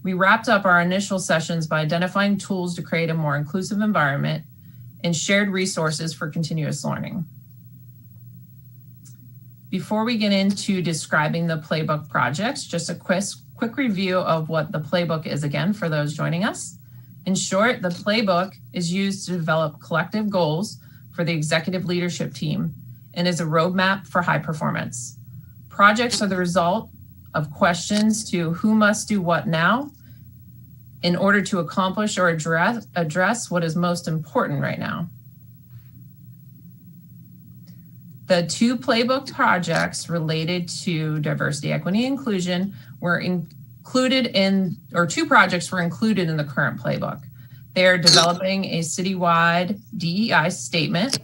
We wrapped up our initial sessions by identifying tools to create a more inclusive environment and shared resources for continuous learning. Before we get into describing the playbook projects, just a quick review of what the playbook is again for those joining us. In short, the playbook is used to develop collective goals for the executive leadership team and is a roadmap for high performance. Projects are the result of questions to who must do what now in order to accomplish or address what is most important right now. The 2 playbook projects related to diversity, equity, and inclusion were included in, or 2 projects were included in the current playbook. They are developing a citywide DEI statement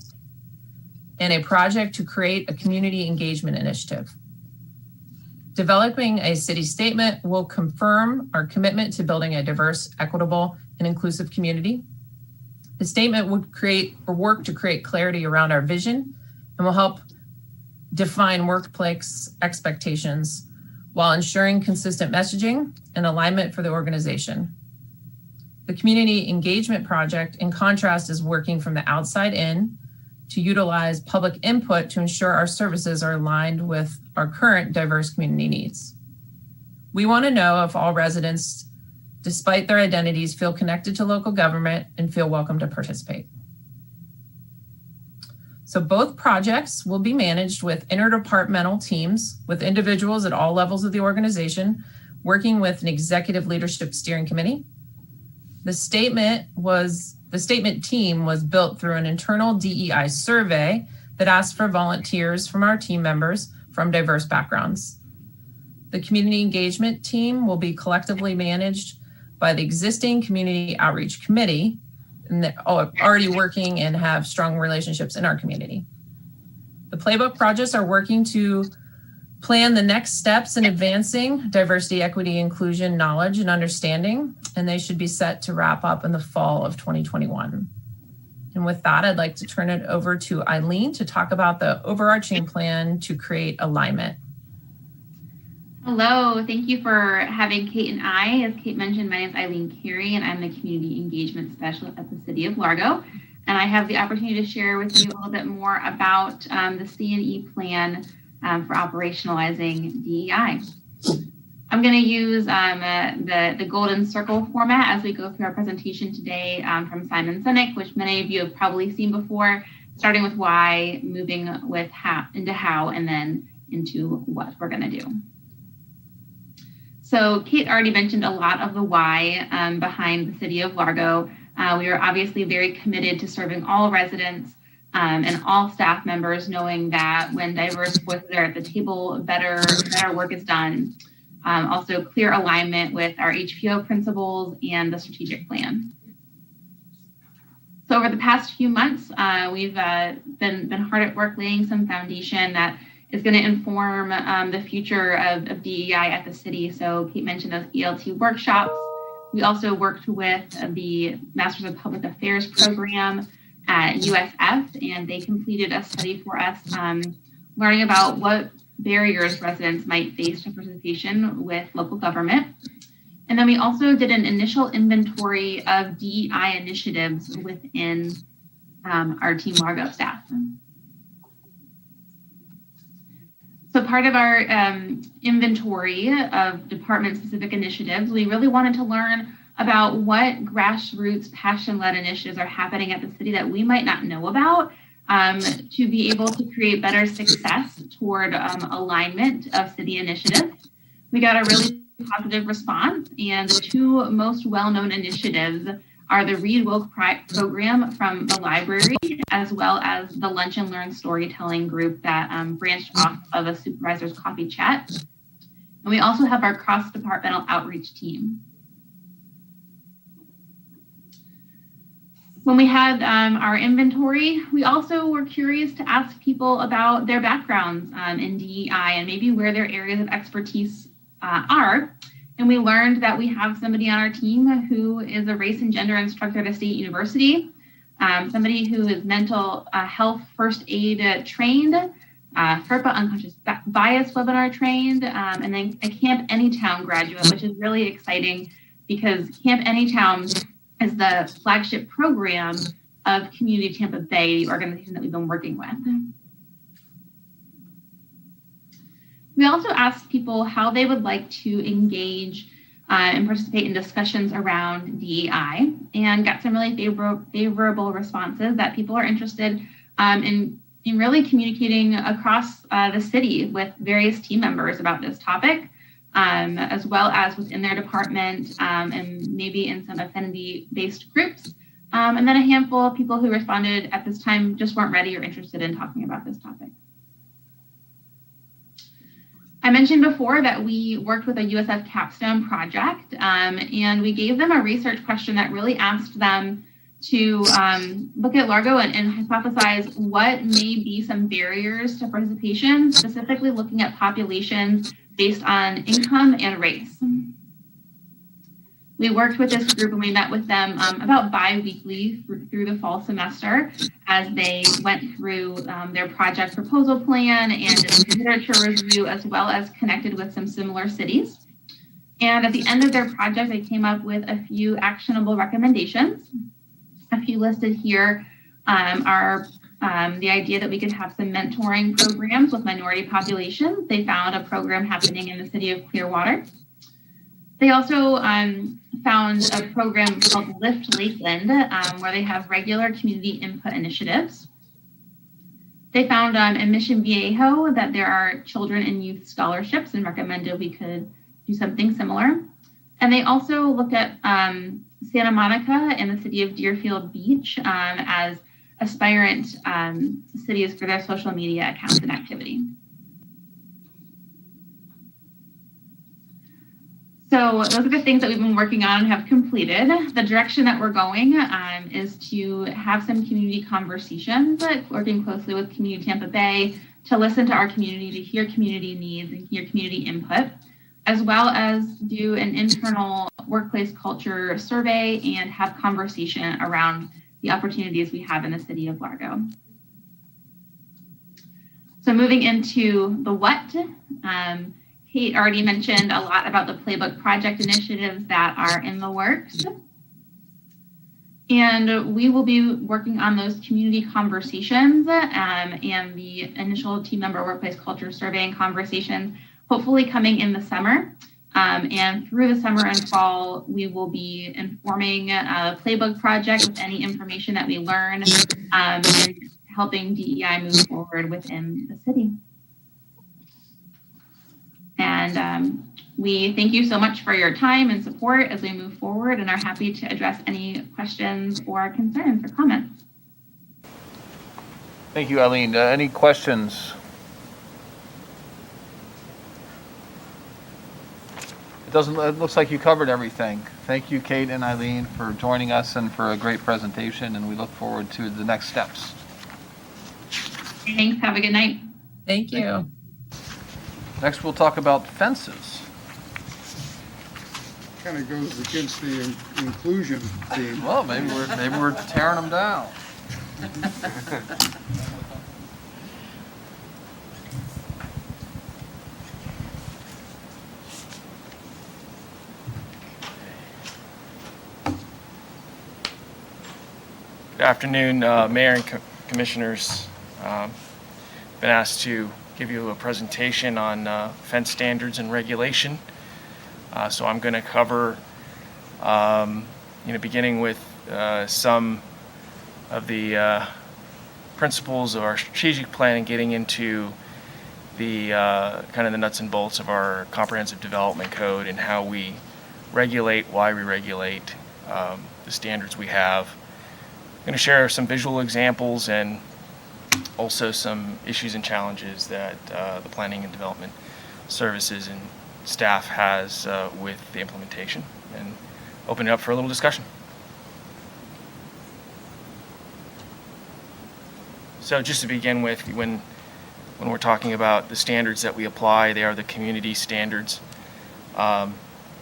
and a project to create a community engagement initiative. Developing a city statement will confirm our commitment to building a diverse, equitable, and inclusive community. The statement would create or work to create clarity around our vision and will help define workplace expectations while ensuring consistent messaging and alignment for the organization. The community engagement project, in contrast, is working from the outside in to utilize public input to ensure our services are aligned with our current diverse community needs. We want to know if all residents, despite their identities, feel connected to local government and feel welcome to participate. So both projects will be managed with interdepartmental teams with individuals at all levels of the organization, working with an executive leadership steering committee. The statement team was built through an internal DEI survey that asked for volunteers from our team members from diverse backgrounds. The community engagement team will be collectively managed by the existing community outreach committee, and they're already working and have strong relationships in our community. The playbook projects are working to plan the next steps in advancing diversity, equity, inclusion, knowledge, and understanding, and they should be set to wrap up in the fall of 2021. And with that, I'd like to turn it over to Eileen to talk about the overarching plan to create alignment. Hello, thank you for having Kate and I. As Kate mentioned, my name is Eileen Carey, and I'm the Community Engagement Specialist at the City of Largo. And I have the opportunity to share with you a little bit more about the C&E plan for operationalizing DEI. I'm going to use the golden circle format as we go through our presentation today from Simon Sinek, which many of you have probably seen before, starting with why, moving with how, into how, and then into what we're going to do. So Kate already mentioned a lot of the why behind the City of Largo. We are obviously very committed to serving all residents and all staff members, knowing that when diverse voices are at the table, better work is done. Also clear alignment with our HPO principles and the strategic plan. So over the past few months, we've been hard at work laying some foundation that is going to inform the future of DEI at the city. So Kate mentioned those ELT workshops. We also worked with the Masters of Public Affairs program at USF, and they completed a study for us learning about what barriers residents might face to participation with local government. And then we also did an initial inventory of DEI initiatives within our Team Largo staff. So part of our inventory of department-specific initiatives, we really wanted to learn about what grassroots passion-led initiatives are happening at the city that we might not know about to be able to create better success toward alignment of city initiatives. We got a really positive response, and the two most well-known initiatives are the Read Woke program from the library, as well as the Lunch and Learn storytelling group that branched off of a supervisor's coffee chat. And we also have our cross-departmental outreach team. When we had our inventory, we also were curious to ask people about their backgrounds in DEI and maybe where their areas of expertise are. And we learned that we have somebody on our team who is a race and gender instructor at a state university, somebody who is mental health first aid trained, FERPA unconscious bias webinar trained, and then a Camp Anytown graduate, which is really exciting because Camp Anytown is the flagship program of Community Tampa Bay, the organization that we've been working with. We also asked people how they would like to engage and participate in discussions around DEI, and got some really favorable responses that people are interested in really communicating across the city with various team members about this topic, as well as within their department and maybe in some affinity-based groups. And then a handful of people who responded at this time just weren't ready or interested in talking about this topic. I mentioned before that we worked with a USF capstone project, and we gave them a research question that really asked them to look at Largo and hypothesize what may be some barriers to participation, specifically looking at populations based on income and race. We worked with this group and we met with them about bi-weekly through the fall semester as they went through their project proposal plan and literature review, as well as connected with some similar cities. And at the end of their project, they came up with a few actionable recommendations. A few listed here are the idea that we could have some mentoring programs with minority populations. They found a program happening in the city of Clearwater. They also found a program called Lift Lakeland, where they have regular community input initiatives. They found in Mission Viejo that there are children and youth scholarships and recommended we could do something similar. And they also looked at Santa Monica and the city of Deerfield Beach as aspirant cities for their social media accounts and activity. So those are the things that we've been working on and have completed. The direction that we're going is to have some community conversations, working closely with Community Tampa Bay to listen to our community, to hear community needs and hear community input, as well as do an internal workplace culture survey and have conversation around the opportunities we have in the city of Largo. So moving into the what, Kate already mentioned a lot about the Playbook project initiatives that are in the works. And we will be working on those community conversations and the initial team member workplace culture survey and conversations, hopefully coming in the summer. And through the summer and fall, we will be informing the Playbook project with any information that we learn and helping DEI move forward within the city. And we thank you so much for your time and support as we move forward and are happy to address any questions or concerns or comments. Thank you, Eileen. Any questions? It looks like you covered everything. Thank you, Kate and Eileen, for joining us and for a great presentation, and we look forward to the next steps. Thanks. Have a good night. Thank you. Next, we'll talk about fences. Kind of goes against the inclusion theme. Well, maybe we're tearing them down. Good afternoon, Mayor and Commissioners. Been asked to give you a presentation on fence standards and regulation. So I'm going to cover, beginning with some of the principles of our strategic plan and getting into the kind of the nuts and bolts of our comprehensive development code and how we regulate, why we regulate, the standards we have. I'm going to share some visual examples and also some issues and challenges that the planning and development services and staff has with the implementation, and open it up for a little discussion. So just to begin with, when we're talking about the standards that we apply, they are the community standards.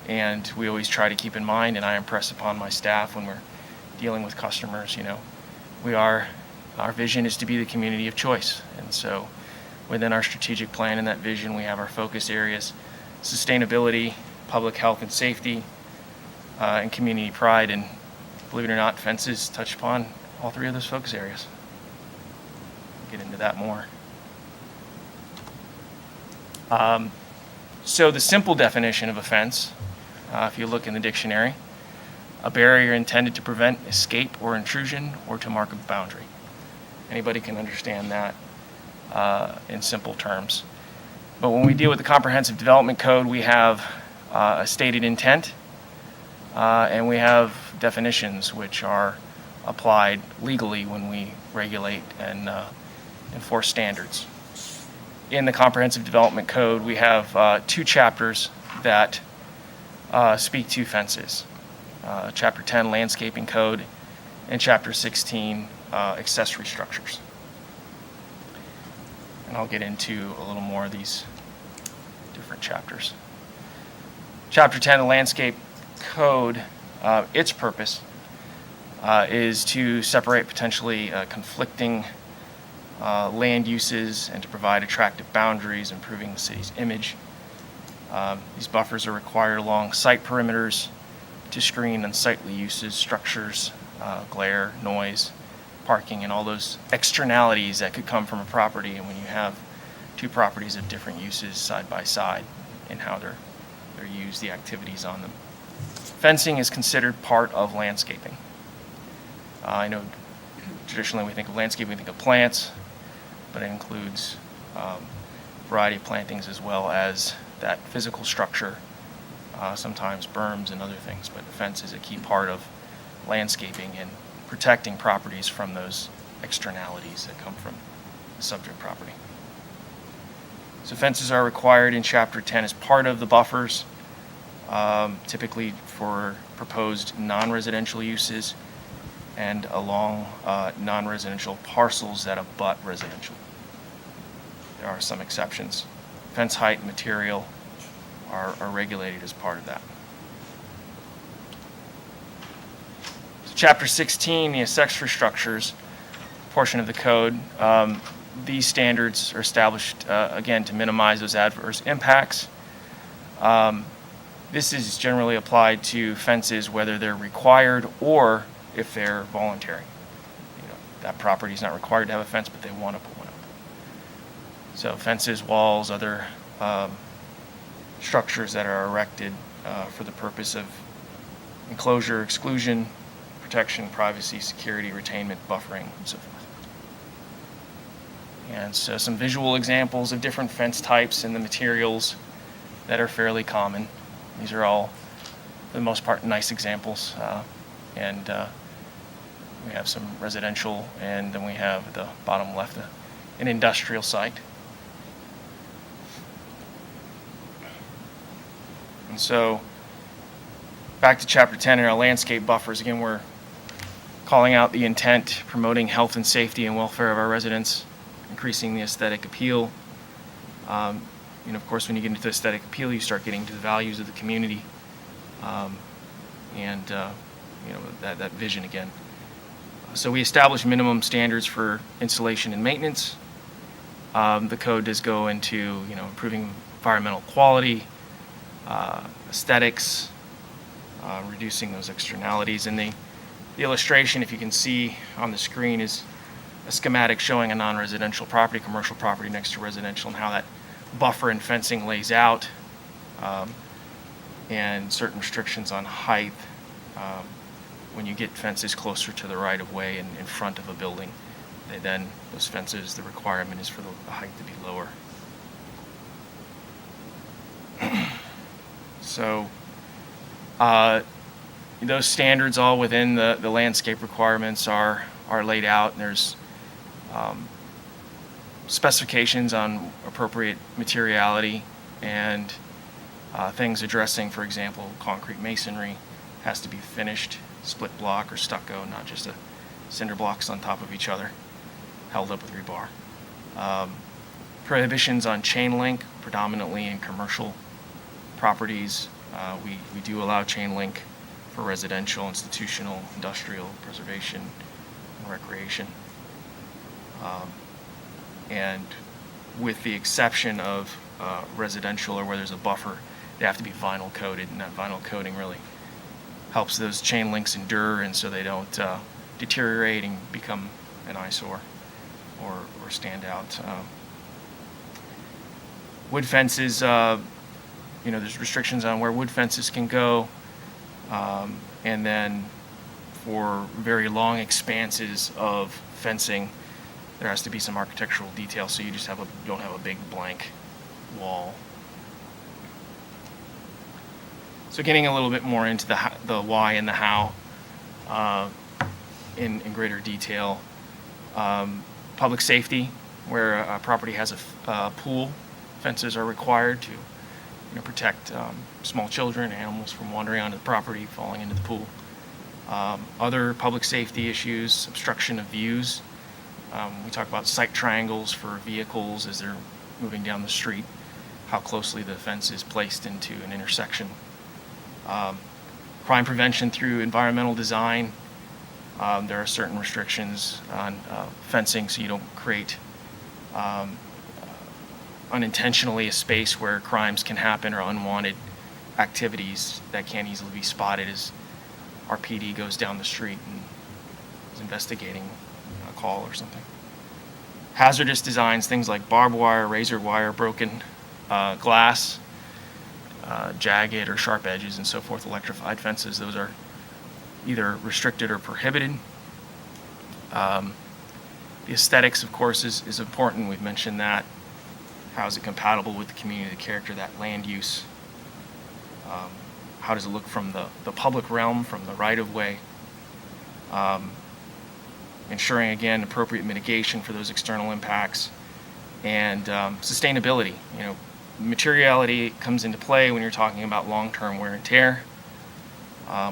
And we always try to keep in mind, and I impress upon my staff when we're dealing with customers, our vision is to be the community of choice. And so within our strategic plan and that vision, we have our focus areas: sustainability, public health and safety, and community pride. And believe it or not, fences touch upon all three of those focus areas. Get into that more. So the simple definition of a fence, if you look in the dictionary, a barrier intended to prevent escape or intrusion or to mark a boundary. Anybody can understand that in simple terms. But when we deal with the Comprehensive Development Code, we have a stated intent, and we have definitions which are applied legally when we regulate and enforce standards. In the Comprehensive Development Code, we have 2 chapters that speak to fences. Chapter 10, Landscaping Code, and Chapter 16, Accessory Structures. And I'll get into a little more of these different chapters. Chapter 10, the Landscape Code, its purpose is to separate potentially conflicting land uses and to provide attractive boundaries, improving the city's image. These buffers are required along site perimeters to screen unsightly uses, structures, glare, noise, parking, and all those externalities that could come from a property. And when you have 2 properties of different uses side by side and how they're used, the activities on them. Fencing is considered part of landscaping. I know traditionally we think of landscaping, we think of plants, but it includes a variety of plantings as well as that physical structure, sometimes berms and other things. But the fence is a key part of landscaping and protecting properties from those externalities that come from the subject property. So fences are required in Chapter 10 as part of the buffers, typically for proposed non-residential uses and along non-residential parcels that abut residential. There are some exceptions. Fence height and material are regulated as part of that. So Chapter 16, the accessory structures portion of the code, these standards are established, again, to minimize those adverse impacts. This is generally applied to fences whether they're required or if they're voluntary. That property is not required to have a fence, but they want to put one up. So fences, walls, other structures that are erected for the purpose of enclosure, exclusion, protection, privacy, security, retainment, buffering, and so forth. And so some visual examples of different fence types and the materials that are fairly common. These are all, for the most part, nice examples. And we have some residential, and then we have at the bottom left an industrial site. And so back to Chapter 10 in our landscape buffers. Again, we're calling out the intent, promoting health and safety and welfare of our residents, increasing the aesthetic appeal. Of course, when you get into aesthetic appeal, you start getting to the values of the community, that vision again. So we establish minimum standards for installation and maintenance. The code does go into improving environmental quality, aesthetics, reducing those externalities. And the illustration, if you can see on the screen, is a schematic showing a non-residential property, commercial property next to residential, and how that buffer and fencing lays out, and certain restrictions on height. When you get fences closer to the right-of-way and in front of a building, those fences, the requirement is for the height to be lower. So those standards all within the landscape requirements are laid out, and there's specifications on appropriate materiality and things addressing, for example, concrete masonry has to be finished, split block or stucco, not just a cinder blocks on top of each other, held up with rebar. Prohibitions on chain link, predominantly in commercial properties. We do allow chain link for residential, institutional, industrial, preservation, and recreation. And with the exception of residential or where there's a buffer, they have to be vinyl coated, and that vinyl coating really helps those chain links endure, and so they don't deteriorate and become an eyesore or stand out. Wood fences, there's restrictions on where wood fences can go, and then for very long expanses of fencing, there has to be some architectural detail, so you just don't have a big blank wall. So getting a little bit more into the why and the how in greater detail. Public safety, where a property has a pool, fences are required to protect small children, animals from wandering onto the property, falling into the pool. Other public safety issues, obstruction of views. We talk about sight triangles for vehicles as they're moving down the street, how closely the fence is placed into an intersection. Crime prevention through environmental design. There are certain restrictions on fencing so you don't create unintentionally a space where crimes can happen or unwanted activities that can't easily be spotted as our PD goes down the street and is investigating a call or something. Hazardous designs, things like barbed wire, razor wire, broken glass, jagged or sharp edges and so forth, electrified fences, those are either restricted or prohibited. The aesthetics, of course, is important. We've mentioned that. How is it compatible with the community, the character, that land use? How does it look from the public realm, from the right-of-way? Ensuring, again, appropriate mitigation for those external impacts. And sustainability. Materiality comes into play when you're talking about long-term wear and tear.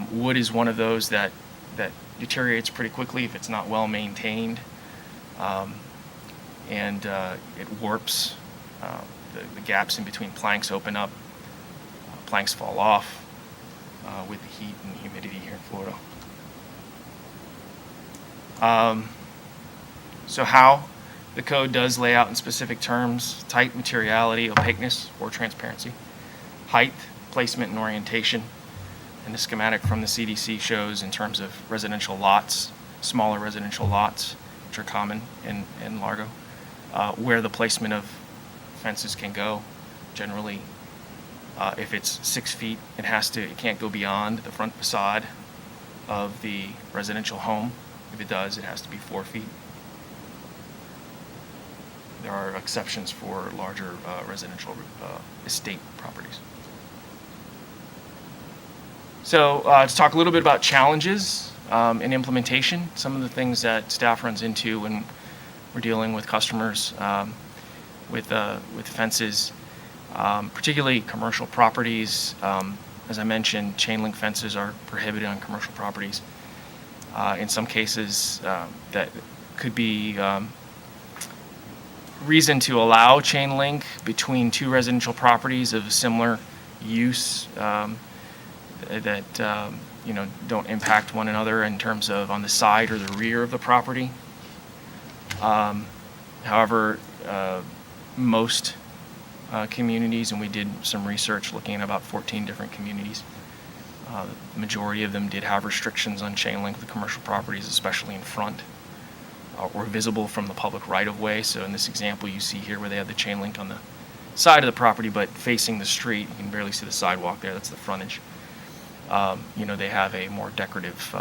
Wood is one of those that deteriorates pretty quickly if it's not well maintained, and it warps. The gaps in between planks open up. Planks fall off with the heat and humidity here in Florida. So how? The code does lay out in specific terms: type, materiality, opaqueness, or transparency, height, placement, and orientation. And the schematic from the CDC shows in terms of residential lots, smaller residential lots, which are common in Largo, where the placement of fences can go. Generally, if it's 6 feet, it can't go beyond the front facade of the residential home. If it does, it has to be 4 feet. There are exceptions for larger residential estate properties. So to talk a little bit about challenges in implementation, some of the things that staff runs into when we're dealing with customers with fences, particularly commercial properties. As I mentioned, chain link fences are prohibited on commercial properties. In some cases, that could be reason to allow chain link between two residential properties of similar use that don't impact one another in terms of on the side or the rear of the property. However, most communities, and we did some research looking at about 14 different communities, the majority of them did have restrictions on chain link with commercial properties, especially in front or visible from the public right-of-way. So in this example you see here where they have the chain link on the side of the property but facing the street, you can barely see the sidewalk there, that's the frontage. They have a more decorative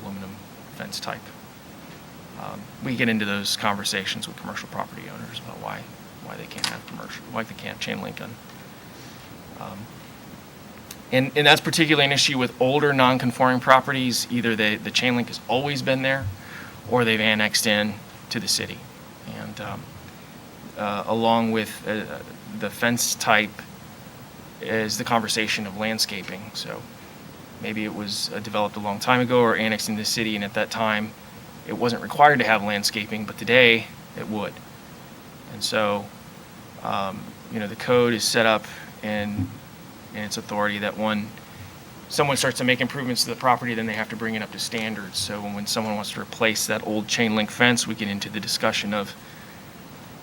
aluminum fence type. We get into those conversations with commercial property owners about why they can't have chain link on And that's particularly an issue with older non-conforming properties. Either the chain link has always been there, or they've annexed in to the city. And along with the fence type is the conversation of landscaping. So maybe it was developed a long time ago or annexed into the city, and at that time it wasn't required to have landscaping, but today it would. And so, the code is set up in its authority that when someone starts to make improvements to the property, then they have to bring it up to standards. So when someone wants to replace that old chain link fence, we get into the discussion of,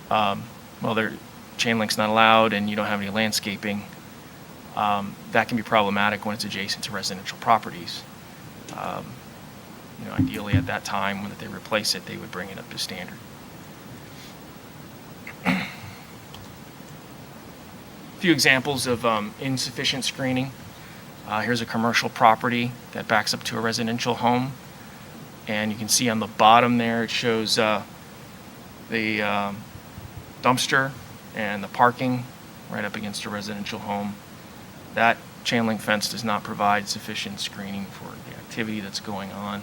their chain link's not allowed and you don't have any landscaping. That can be problematic when it's adjacent to residential properties. Ideally at that time when they replace it, they would bring it up to standard. A few examples of insufficient screening. Here's a commercial property that backs up to a residential home. And you can see on the bottom there, it shows the dumpster and the parking right up against a residential home. That chain link fence does not provide sufficient screening for the activity that's going on.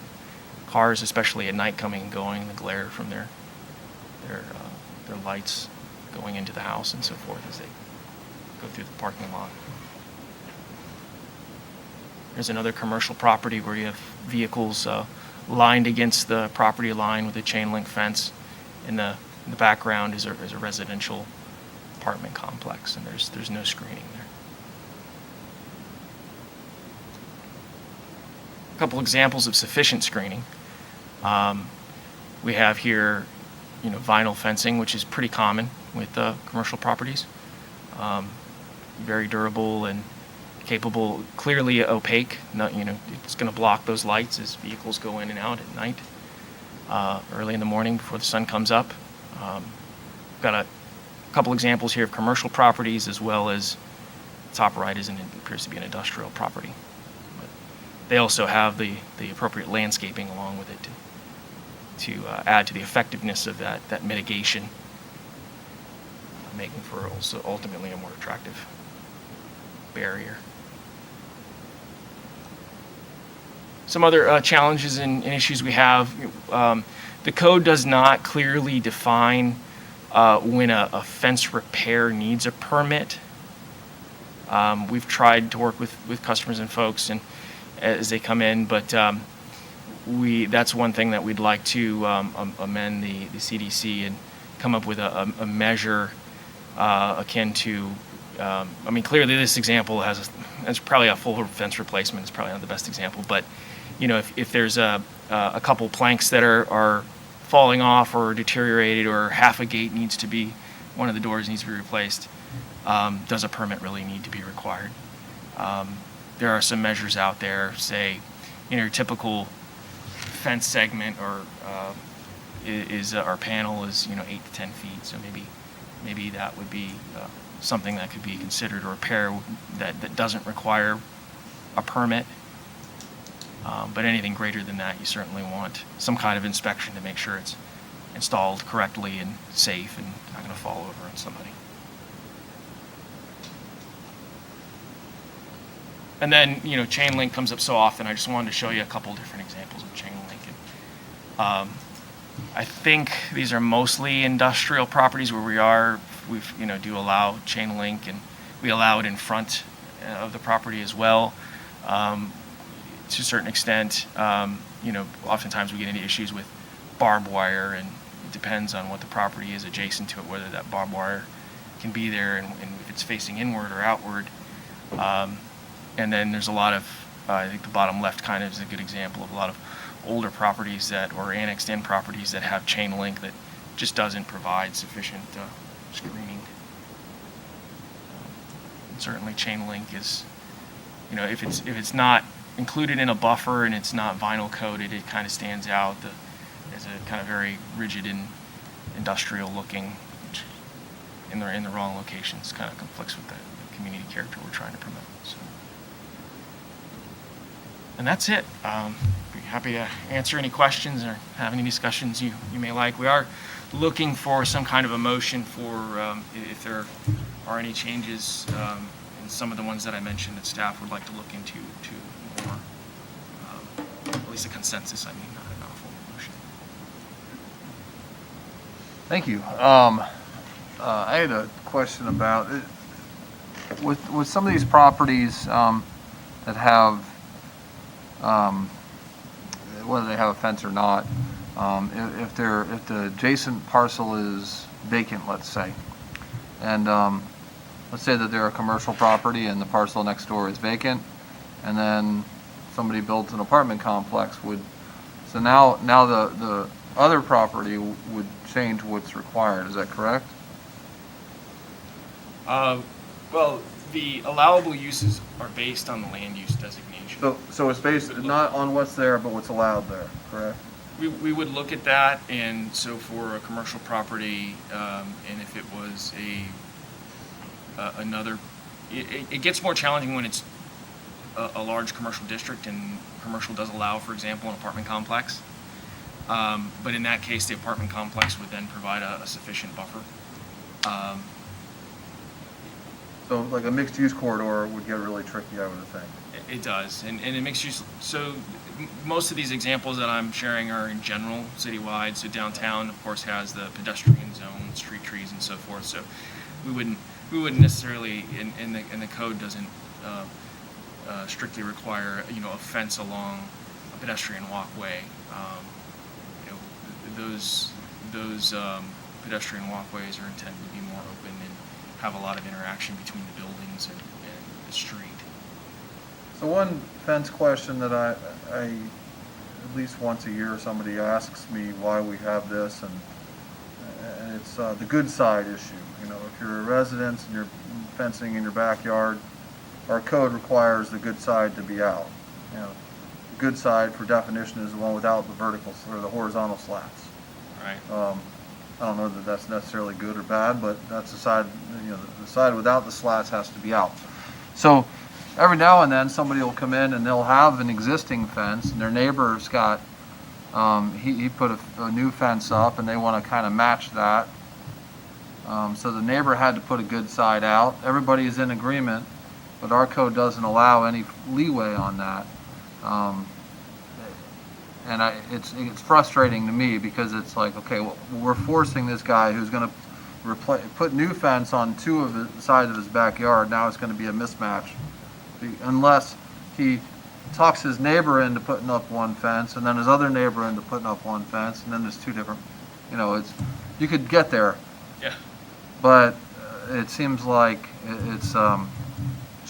Cars, especially at night coming and going, the glare from their lights going into the house and so forth as they go through the parking lot. There's another commercial property where you have vehicles lined against the property line with a chain link fence. In the background is a residential apartment complex, and there's no screening there. A couple examples of sufficient screening. We have here, vinyl fencing, which is pretty common with commercial properties. Very durable and capable, clearly opaque. It's going to block those lights as vehicles go in and out at night, early in the morning before the sun comes up. Got a couple examples here of commercial properties, as well as top right appears to be an industrial property. But they also have the appropriate landscaping along with it to add to the effectiveness of that mitigation, making for also ultimately a more attractive barrier. Some other challenges and issues we have. The code does not clearly define when a fence repair needs a permit. We've tried to work with customers and folks and as they come in, but that's one thing that we'd like to amend the CDC and come up with a measure akin to. Clearly this example has probably a full fence replacement. It's probably not the best example, but if there's a couple planks that are falling off or deteriorated, or half a gate one of the doors needs to be replaced, does a permit really need to be required? There are some measures out there, say, your typical fence segment or our panel is 8 to 10 feet, so maybe that would be something that could be considered a repair that doesn't require a permit. But anything greater than that, you certainly want some kind of inspection to make sure it's installed correctly and safe and not going to fall over on somebody. And then, chain link comes up so often. I just wanted to show you a couple different examples of chain link. And, I think these are mostly industrial properties where we do allow chain link, and we allow it in front of the property as well. To a certain extent, oftentimes we get into issues with barbed wire, and it depends on what the property is adjacent to it, whether that barbed wire can be there and if it's facing inward or outward. And then there's a lot of, I think the bottom left kind of is a good example of a lot of older properties or annexed in properties that have chain link that just doesn't provide sufficient screening. And certainly chain link is, if it's not included in a buffer and it's not vinyl coated, it kind of stands out as a kind of very rigid and industrial looking, which in the wrong locations kind of conflicts with the community character we're trying to promote. So, and that's it. Be happy to answer any questions or have any discussions you may like. We are looking for some kind of a motion for if there are any changes in and some of the ones that I mentioned that staff would like to look into to more, at least a consensus, I mean, not a full motion. Thank you. I had a question about it. With some of these properties that have, whether they have a fence or not, if the adjacent parcel is vacant, let's say, and let's say that they're a commercial property and the parcel next door is vacant, and then somebody builds an apartment complex, so now the other property would change what's required. Is that correct? Well, the allowable uses are based on the land use designation. So it's based not on what's there, but what's allowed there, correct? We would look at that, and so for a commercial property, and if it was another, it gets more challenging when it's a large commercial district, and commercial does allow, for example, an apartment complex. But in that case, the apartment complex would then provide a sufficient buffer. So like a mixed-use corridor would get really tricky, I would think. It does, and it makes use. So most of these examples that I'm sharing are in general citywide. So downtown, of course, has the pedestrian zone, street trees, and so forth. So we wouldn't necessarily, and the code doesn't strictly require a fence along a pedestrian walkway. Those pedestrian walkways are intended to be more open and have a lot of interaction between the buildings and the street. So one fence question that I at least once a year somebody asks me why we have this, and it's the good side issue. If you're a resident and you're fencing in your backyard, our code requires the good side to be out. The good side, for definition, is the one without the vertical or the horizontal slats. Right. I don't know that that's necessarily good or bad, but that's the side. The side without the slats has to be out. So every now and then somebody will come in and they'll have an existing fence, and their neighbor's got he put a new fence up, and they want to kind of match that. So the neighbor had to put a good side out. Everybody is in agreement, but our code doesn't allow any leeway on that. And it's frustrating to me because it's like, okay, well, we're forcing this guy who's going to put new fence on two of the sides of his backyard. Now it's going to be a mismatch, unless he talks his neighbor into putting up one fence, and then his other neighbor into putting up one fence, and then there's two different. You could get there. Yeah. But it seems like it's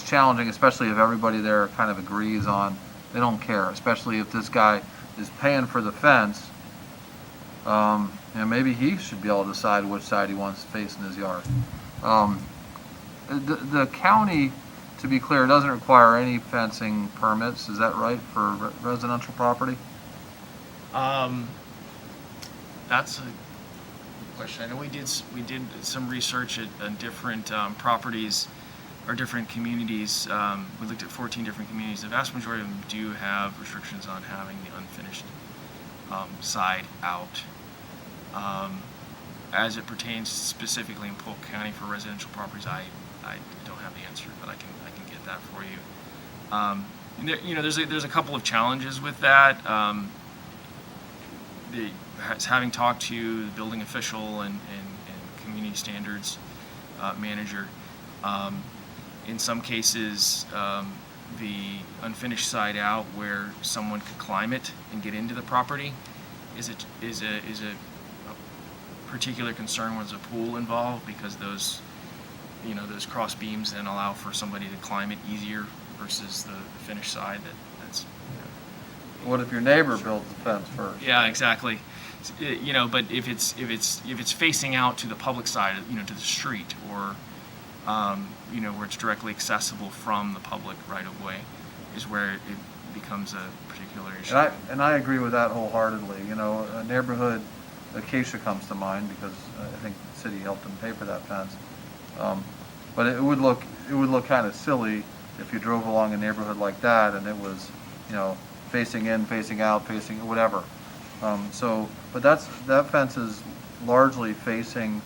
challenging, especially if everybody there kind of agrees on. They don't care, especially if this guy is paying for the fence. Maybe he should be able to decide which side he wants to face in his yard. The county, to be clear, doesn't require any fencing permits. Is that right for residential property? That's a question. I know we did some research on different properties or different communities. We looked at 14 different communities. The vast majority of them do have restrictions on having the unfinished side out. As it pertains specifically in Polk County for residential properties, I don't have the answer, but I can get that for you. There's a couple of challenges with that. Having talked to the building official and community standards manager, in some cases, the unfinished side out where someone could climb it and get into the property is a particular concern when there's a pool involved, because those cross beams then allow for somebody to climb it easier versus the finished side that's. What if your neighbor builds the fence first? Yeah, exactly. But if it's facing out to the public side, to the street, or where it's directly accessible from the public right of way, is where it becomes a particular issue. And I agree with that wholeheartedly. A neighborhood, Acacia comes to mind because I think the city helped them pay for that fence. But it would look kind of silly if you drove along a neighborhood like that and it was, facing in, facing out, facing whatever. But that fence is largely facing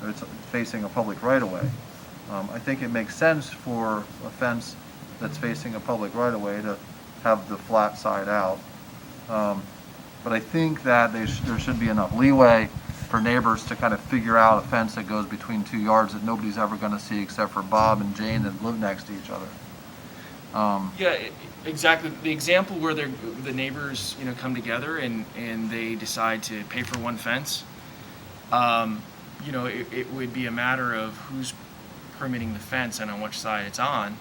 a public right of way. I think it makes sense for a fence that's facing a public right-of-way to have the flat side out. But I think that there should be enough leeway for neighbors to kind of figure out a fence that goes between 2 yards that nobody's ever going to see except for Bob and Jane that live next to each other. Yeah, exactly. The example where the neighbors, come together and they decide to pay for one fence, it would be a matter of who's permitting the fence and on which side it's on.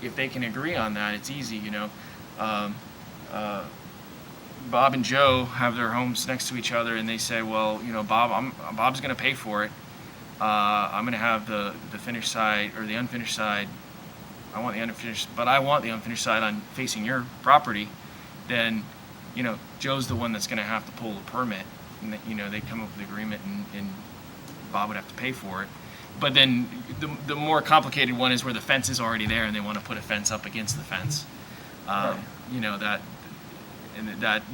If they can agree on that, it's easy, Bob and Joe have their homes next to each other, and they say, well, Bob's going to pay for it. I'm going to have the finished side or the unfinished side. I want the unfinished side on facing your property. Then, Joe's the one that's going to have to pull the permit, and they come up with an agreement, and Bob would have to pay for it. But then the more complicated one is where the fence is already there, and they want to put a fence up against the fence.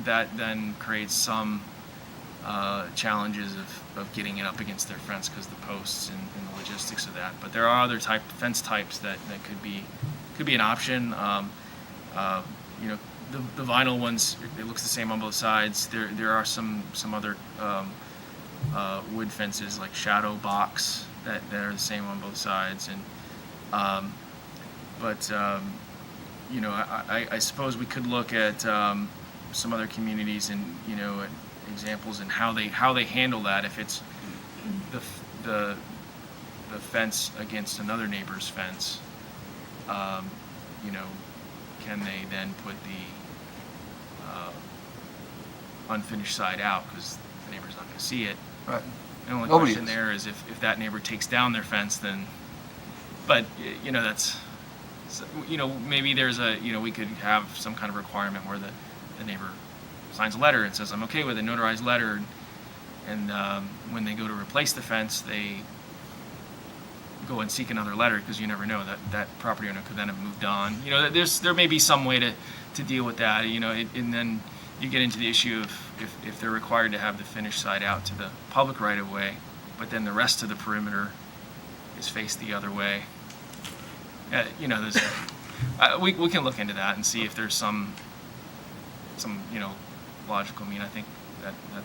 That then creates some challenges of getting it up against their fence because the posts and the logistics of that. But there are other fence types that could be an option. The vinyl ones, it looks the same on both sides. There are some other wood fences like shadow box that are the same on both sides. And I suppose we could look at some other communities and at examples and how they handle that. If it's the fence against another neighbor's fence, can they then put the unfinished side out because the neighbor's not going to see it? Right. The only Nobody question is. there is if that neighbor takes down their fence, then. But that's. Maybe there's we could have some kind of requirement where the neighbor signs a letter and says, I'm okay with a notarized letter, and when they go to replace the fence, they go and seek another letter because you never know that property owner could then have moved on. There may be some way to deal with that. And then you get into the issue of if they're required to have the finished side out to the public right of way, but then the rest of the perimeter is faced the other way. There's we can look into that and see if there's some logical mean. I think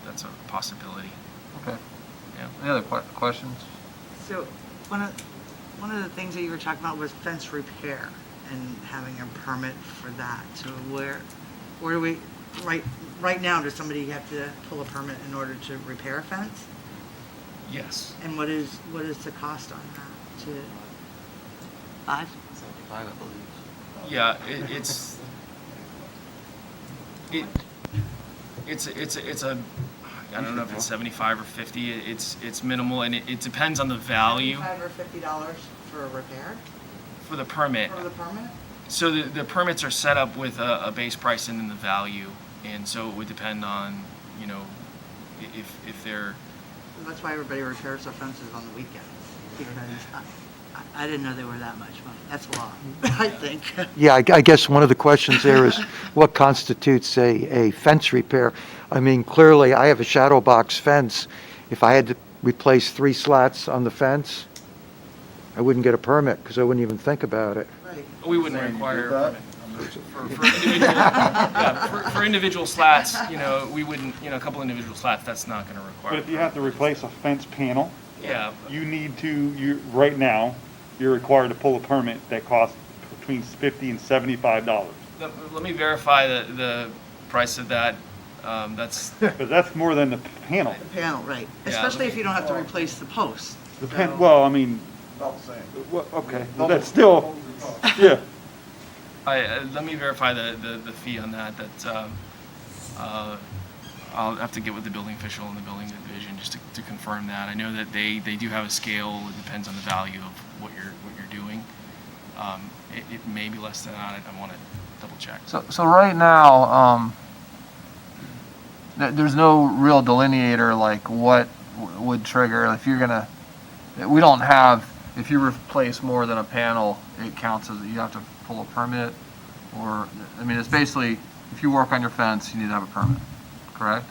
that's a possibility. Okay. Yeah. Any other questions? So one of the things that you were talking about was fence repair and having a permit for that. So where do we, right now, does somebody have to pull a permit in order to repair a fence? Yes. And what is the cost on that? To 5? 75, I believe. Yeah, it's a I don't know if it's 75 or 50. It's minimal, and it depends on the value. $75 or $50 for a repair? For the permit. For the permit? So the permits are set up with a base price and then the value, and so it would depend on if they're. That's why everybody repairs their fences on the weekends, because I didn't know they were that much money. That's a lot, I think. Yeah, I guess one of the questions there is what constitutes a fence repair? I mean, clearly, I have a shadow box fence. If I had to replace 3 slats on the fence, I wouldn't get a permit because I wouldn't even think about it. Right. We wouldn't require a permit. For individual slats, we wouldn't, a couple individual slats, that's not going to require. But if you have to replace a fence panel, Yeah. you need to, right now, you're required to pull a permit that costs between $50 and $75. Let me verify the price of that. That's. But that's more than the panel. The panel, right. Yeah, Especially if you don't have to replace the posts. Well, I mean, okay, well, that's still, yeah. Let me verify the fee on that. I'll have to get with the building official and the building division just to confirm that. I know that they do have a scale. It depends on the value of what you're doing. It may be less than that. I want to double check. So right now, there's no real delineator like what would trigger if you're gonna. We don't have. If you replace more than a panel, it counts as you have to pull a permit, or I mean, it's basically if you work on your fence, you need to have a permit. Correct?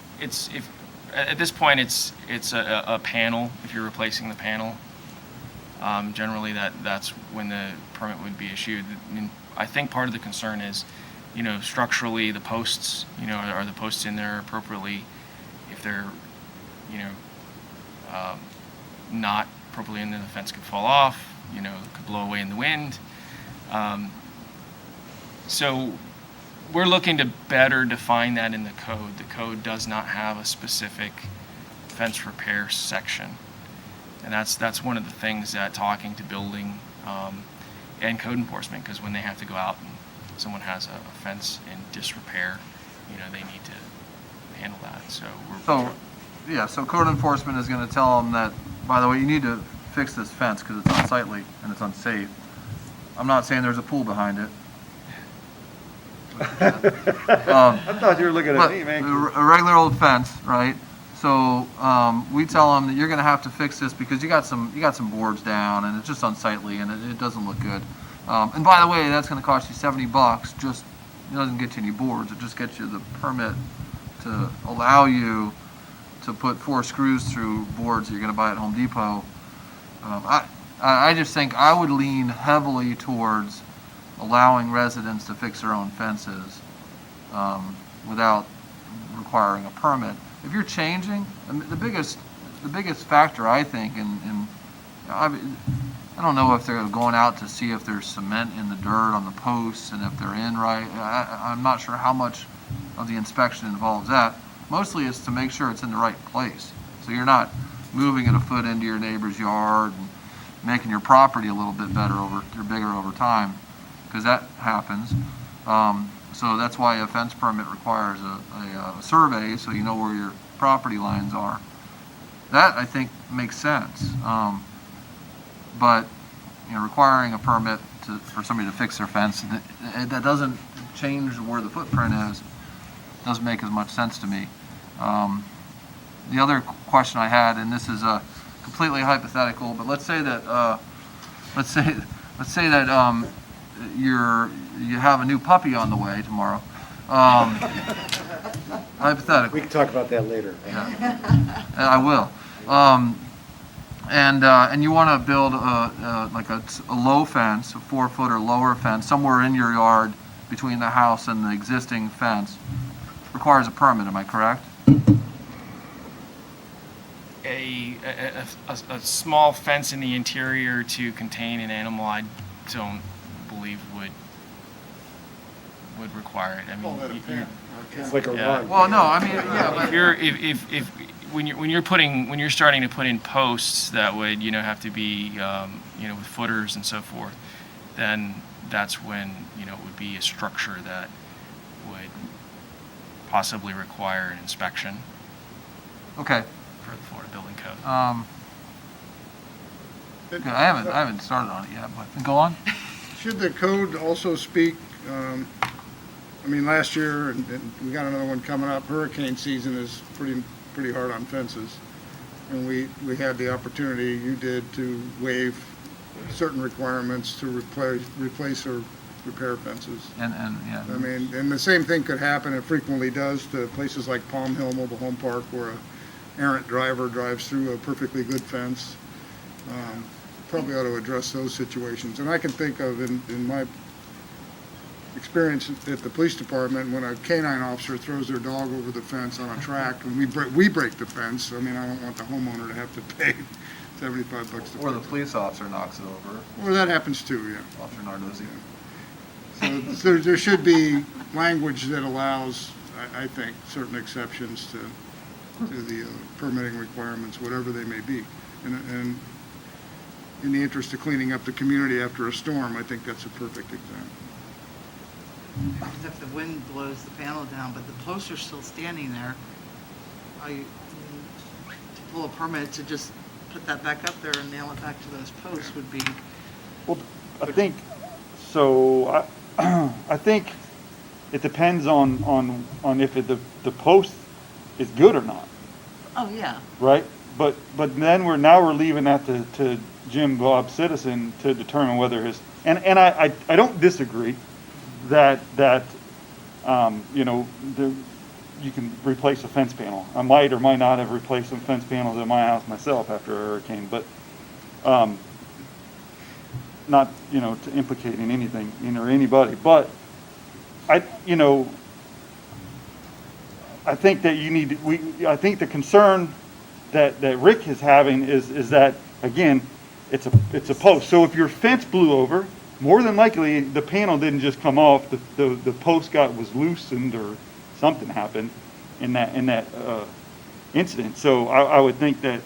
At this point, it's a panel if you're replacing the panel. generally that's when the permit would be issued. And I think part of the concern is, structurally the posts, are the posts in there appropriately? If they're, not appropriately in there, the fence could fall off, could blow away in the wind. So we're looking to better define that in the code. The code does not have a specific fence repair section. And that's one of the things that talking to building and code enforcement, because when they have to go out and someone has a fence in disrepair, they need to handle that. So code enforcement is going to tell them that, by the way, you need to fix this fence because it's unsightly and it's unsafe. I'm not saying there's a pool behind it. I thought you were looking at me, man. A regular old fence, right? So we tell them that you're going to have to fix this because you got some boards down and it's just unsightly and it doesn't look good. And by the way, that's going to cost you $70. Just it doesn't get you any boards. It just gets you the permit to allow you to put 4 screws through boards that you're going to buy at Home Depot. I just think I would lean heavily towards allowing residents to fix their own fences without requiring a permit. If you're changing, the biggest factor I think, I don't know if they're going out to see if there's cement in the dirt on the posts and if they're in right. I'm not sure how much of the inspection involves that. Mostly it's to make sure it's in the right place. So you're not moving it a foot into your neighbor's yard and making your property a little bit bigger over time, because that happens. So that's why a fence permit requires a survey, so you know where your property lines are. That I think makes sense. But requiring a permit for somebody to fix their fence that doesn't change where the footprint is doesn't make as much sense to me. The other question I had, and this is completely hypothetical, but let's say that you have a new puppy on the way tomorrow. Hypothetical. We can talk about that later. Yeah. I will. And you want to build a low fence, a 4-foot or lower fence, somewhere in your yard between the house and the existing fence. Requires a permit, am I correct? A small fence in the interior to contain an animal, I don't believe would require it. I mean, It's like a yeah. run. Well, no, I mean, yeah, but if when you're starting to put in posts that would have to be with footers and so forth, then that's when it would be a structure that would possibly require an inspection okay. for the Florida Building Code. Good. I haven't started on it yet, but go on. Should the code also speak, last year, and we got another one coming up, hurricane season is pretty hard on fences. And we had the opportunity, you did, to waive certain requirements to replace or repair fences. And yeah. And the same thing could happen, it frequently does, to places like Palm Hill Mobile Home Park where a errant driver drives through a perfectly good fence. Probably ought to address those situations. And I can think of, in my experience at the police department, when a canine officer throws their dog over the fence on a track and we break the fence, I don't want the homeowner to have to pay $75 to fix Or the police officer knocks it over. Or that happens too, yeah. Officer Nardozzi. So there should be language that allows, I think, certain exceptions to the permitting requirements, whatever they may be. And in the interest of cleaning up the community after a storm, I think that's a perfect example. Because if the wind blows the panel down, but the posts are still standing there, to pull a permit to just put that back up there and nail it back to those posts would be. Well, I think, so I think it depends on if the post is good or not, Oh, yeah. right? But then we're leaving that to Jim Bob Citizen to determine whether and I don't disagree that you can replace a fence panel. I might or might not have replaced some fence panels at my house myself after a hurricane, but not, to implicate in anything, or anybody, but I think that you need, I think the concern that Rick is having is that, again, it's a post. So if your fence blew over, more than likely the panel didn't just come off, the post was loosened or something happened in that incident. So I would think that,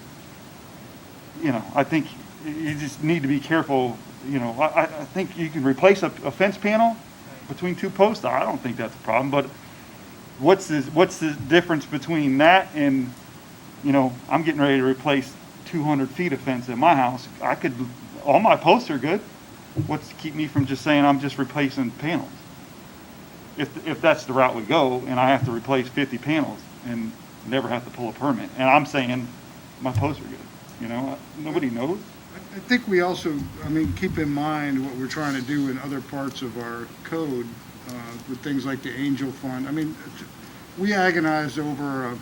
I think you just need to be careful. I think you can replace a fence panel between two posts. I don't think that's a problem, but what's the difference between that and, I'm getting ready to replace 200 feet of fence at my house. All my posts are good. What's to keep me from just saying I'm just replacing panels? If that's the route we go, and I have to replace 50 panels and never have to pull a permit, and I'm saying my posts are good, nobody knows. I think we also, keep in mind what we're trying to do in other parts of our code with things like the Angel Fund. We agonized over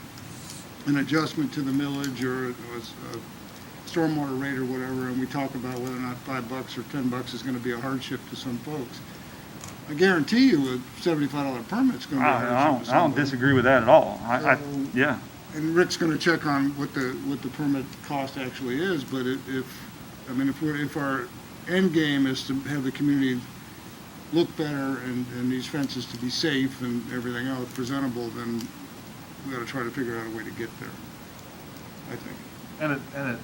an adjustment to the millage or a stormwater rate or whatever, and we talk about whether or not $5 or $10 is going to be a hardship to some folks. I guarantee you a $75 permit's going to be a hardship to I don't disagree with that at all. Yeah. And Rick's going to check on what the permit cost actually is, but if our end game is to have the community look better and these fences to be safe and everything else presentable, then we got to try to figure out a way to get there, I think. And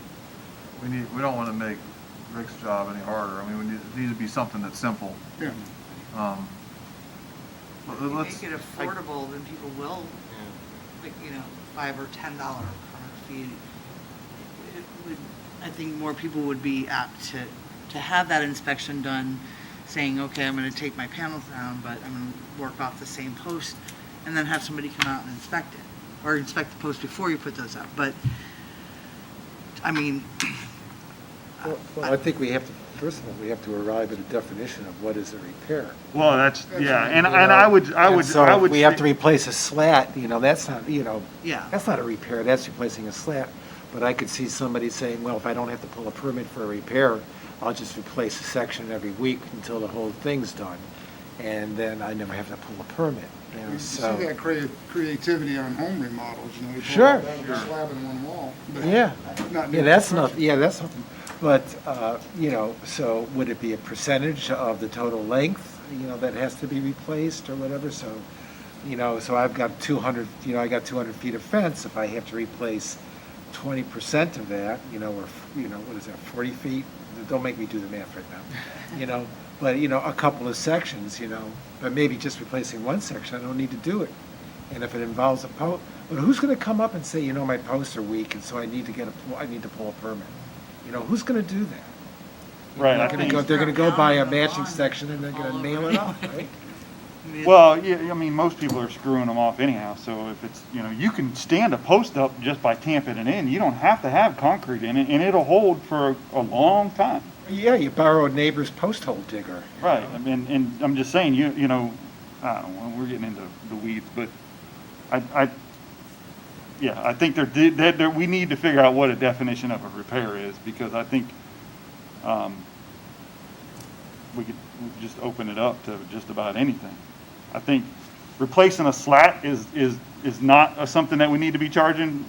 we don't want to make Rick's job any harder. It needs to be something that's simple. Yeah. If you make it affordable, then people will, $5 or $10 permit fee. I think more people would be apt to have that inspection done, saying, okay, I'm going to take my panels down, but I'm going to work off the same post, and then have somebody come out and inspect it, or inspect the post before you put those up. But, Well, I think we have to, first of all, we have to arrive at a definition of what is a repair. Well, and I would. So if we have to replace a slat, that's not, Yeah. that's not a repair, that's replacing a slat. But I could see somebody saying, well, if I don't have to pull a permit for a repair, I'll just replace a section every week until the whole thing's done. And then I never have to pull a permit. You see that creativity on home remodels, you pull Sure. it down to a slab in one wall. but Yeah, not yeah, new that's construction. that's something. But, so would it be a percentage of the total length, that has to be replaced or whatever? So, so I've got 200, I got 200 feet of fence. If I have to replace 20% of that, or, what is that, 40 feet? Don't make me do the math right now, But, a couple of sections, but maybe just replacing one section, I don't need to do it. And if it involves a post, but who's going to come up and say, my posts are weak and so I need to pull a permit? Who's going to do that? Right. They're going to go buy a matching section and they're going to nail it up, right? Well, yeah, most people are screwing them off anyhow. So if it's, you can stand a post up just by tamping it in. You don't have to have concrete in it, and it'll hold for a long time. Yeah, you borrow a neighbor's post hole digger. Right. And I'm just saying, I don't know, we're getting into the weeds, but I think we need to figure out what a definition of a repair is, because I think we could just open it up to just about anything. I think replacing a slat is not something that we need to be charging,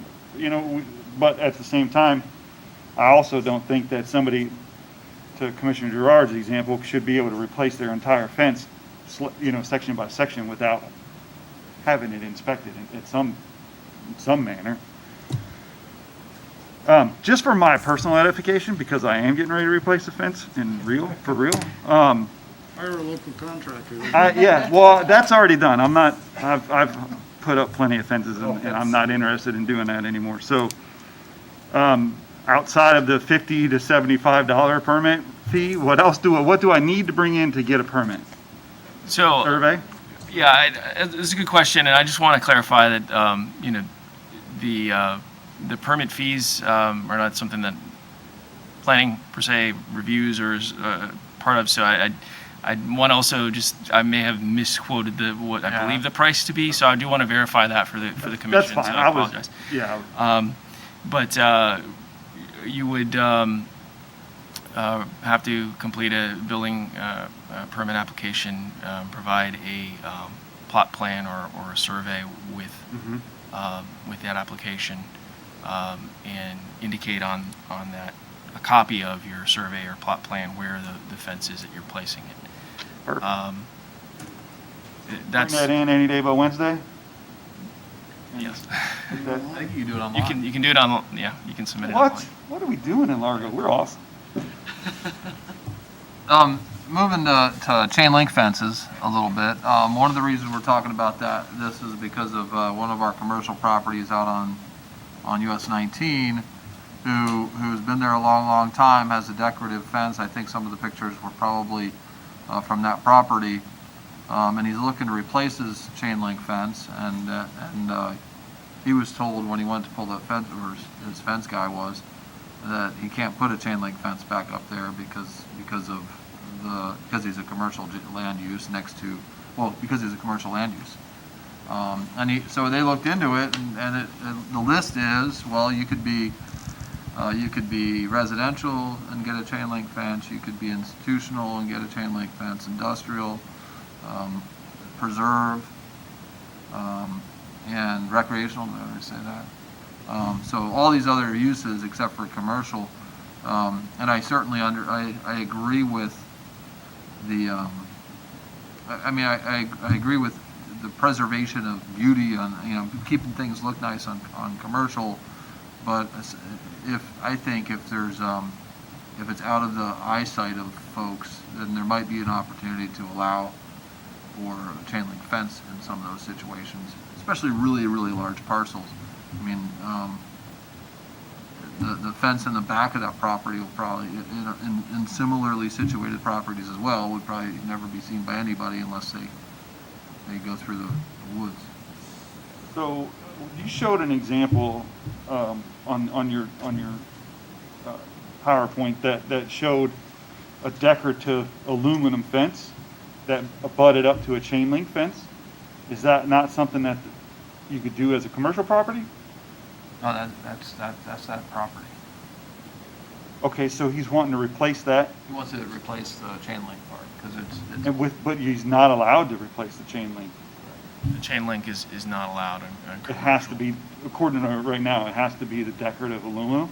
but at the same time, I also don't think that somebody, to Commissioner Gerard's example, should be able to replace their entire fence, section by section without having it inspected in some manner. Just for my personal edification, because I am getting ready to replace the fence for real. Hire a local contractor. Yeah, well, that's already done. I've put up plenty of fences and I'm not interested in doing that anymore. So, outside of the $50 to $75 permit fee, what do I need to bring in to get a permit? So, Survey? yeah, it's a good question, and I just want to clarify that, the permit fees are not something that planning per se reviews or is part of. So I want to also I may have misquoted what I believe the price to be. So I do want to verify that for the commission. That's fine. So I apologize. Yeah. But you would have to complete a building permit application, provide a plot plan or a survey with that application, and indicate on that a copy of your survey or plot plan where the fence is that you're placing it. Perfect. That's Bring that in any day but Wednesday? yes. Okay. I think you can do it online. You can do it on, yeah, you can submit it What? online. What are we doing in Largo? We're awesome. Moving to chain link fences a little bit. One of the reasons we're talking about this is because of one of our commercial properties out on US 19, who's been there a long time, has a decorative fence. I think some of the pictures were probably from that property. And he's looking to replace his chain link fence, and he was told when he went to pull that fence, or his fence guy was, that he can't put a chain link fence back up there because he's a commercial land use because he's a commercial land use. So they looked into it, and the list is, well, you could be residential and get a chain link fence. You could be institutional and get a chain link fence. Industrial, preserve, and recreational. Did I already say that? So all these other uses except for commercial, and I certainly I agree with the. I agree with the preservation of beauty on keeping things look nice on commercial, but if there's if it's out of the eyesight of folks, then there might be an opportunity to allow for a chain link fence in some of those situations, especially really large parcels. I mean, the fence in the back of that property will probably, in similarly situated properties as well, would probably never be seen by anybody unless they go through the woods. So you showed an example on your PowerPoint that showed a decorative aluminum fence that abutted up to a chain link fence. Is that not something that you could do as a commercial property? No, that's that property. Okay, so he's wanting to replace that. He wants to replace the chain link part because it's But he's not allowed to replace the chain link. The chain link is not allowed. It has to be, according to right now, it has to be the decorative aluminum.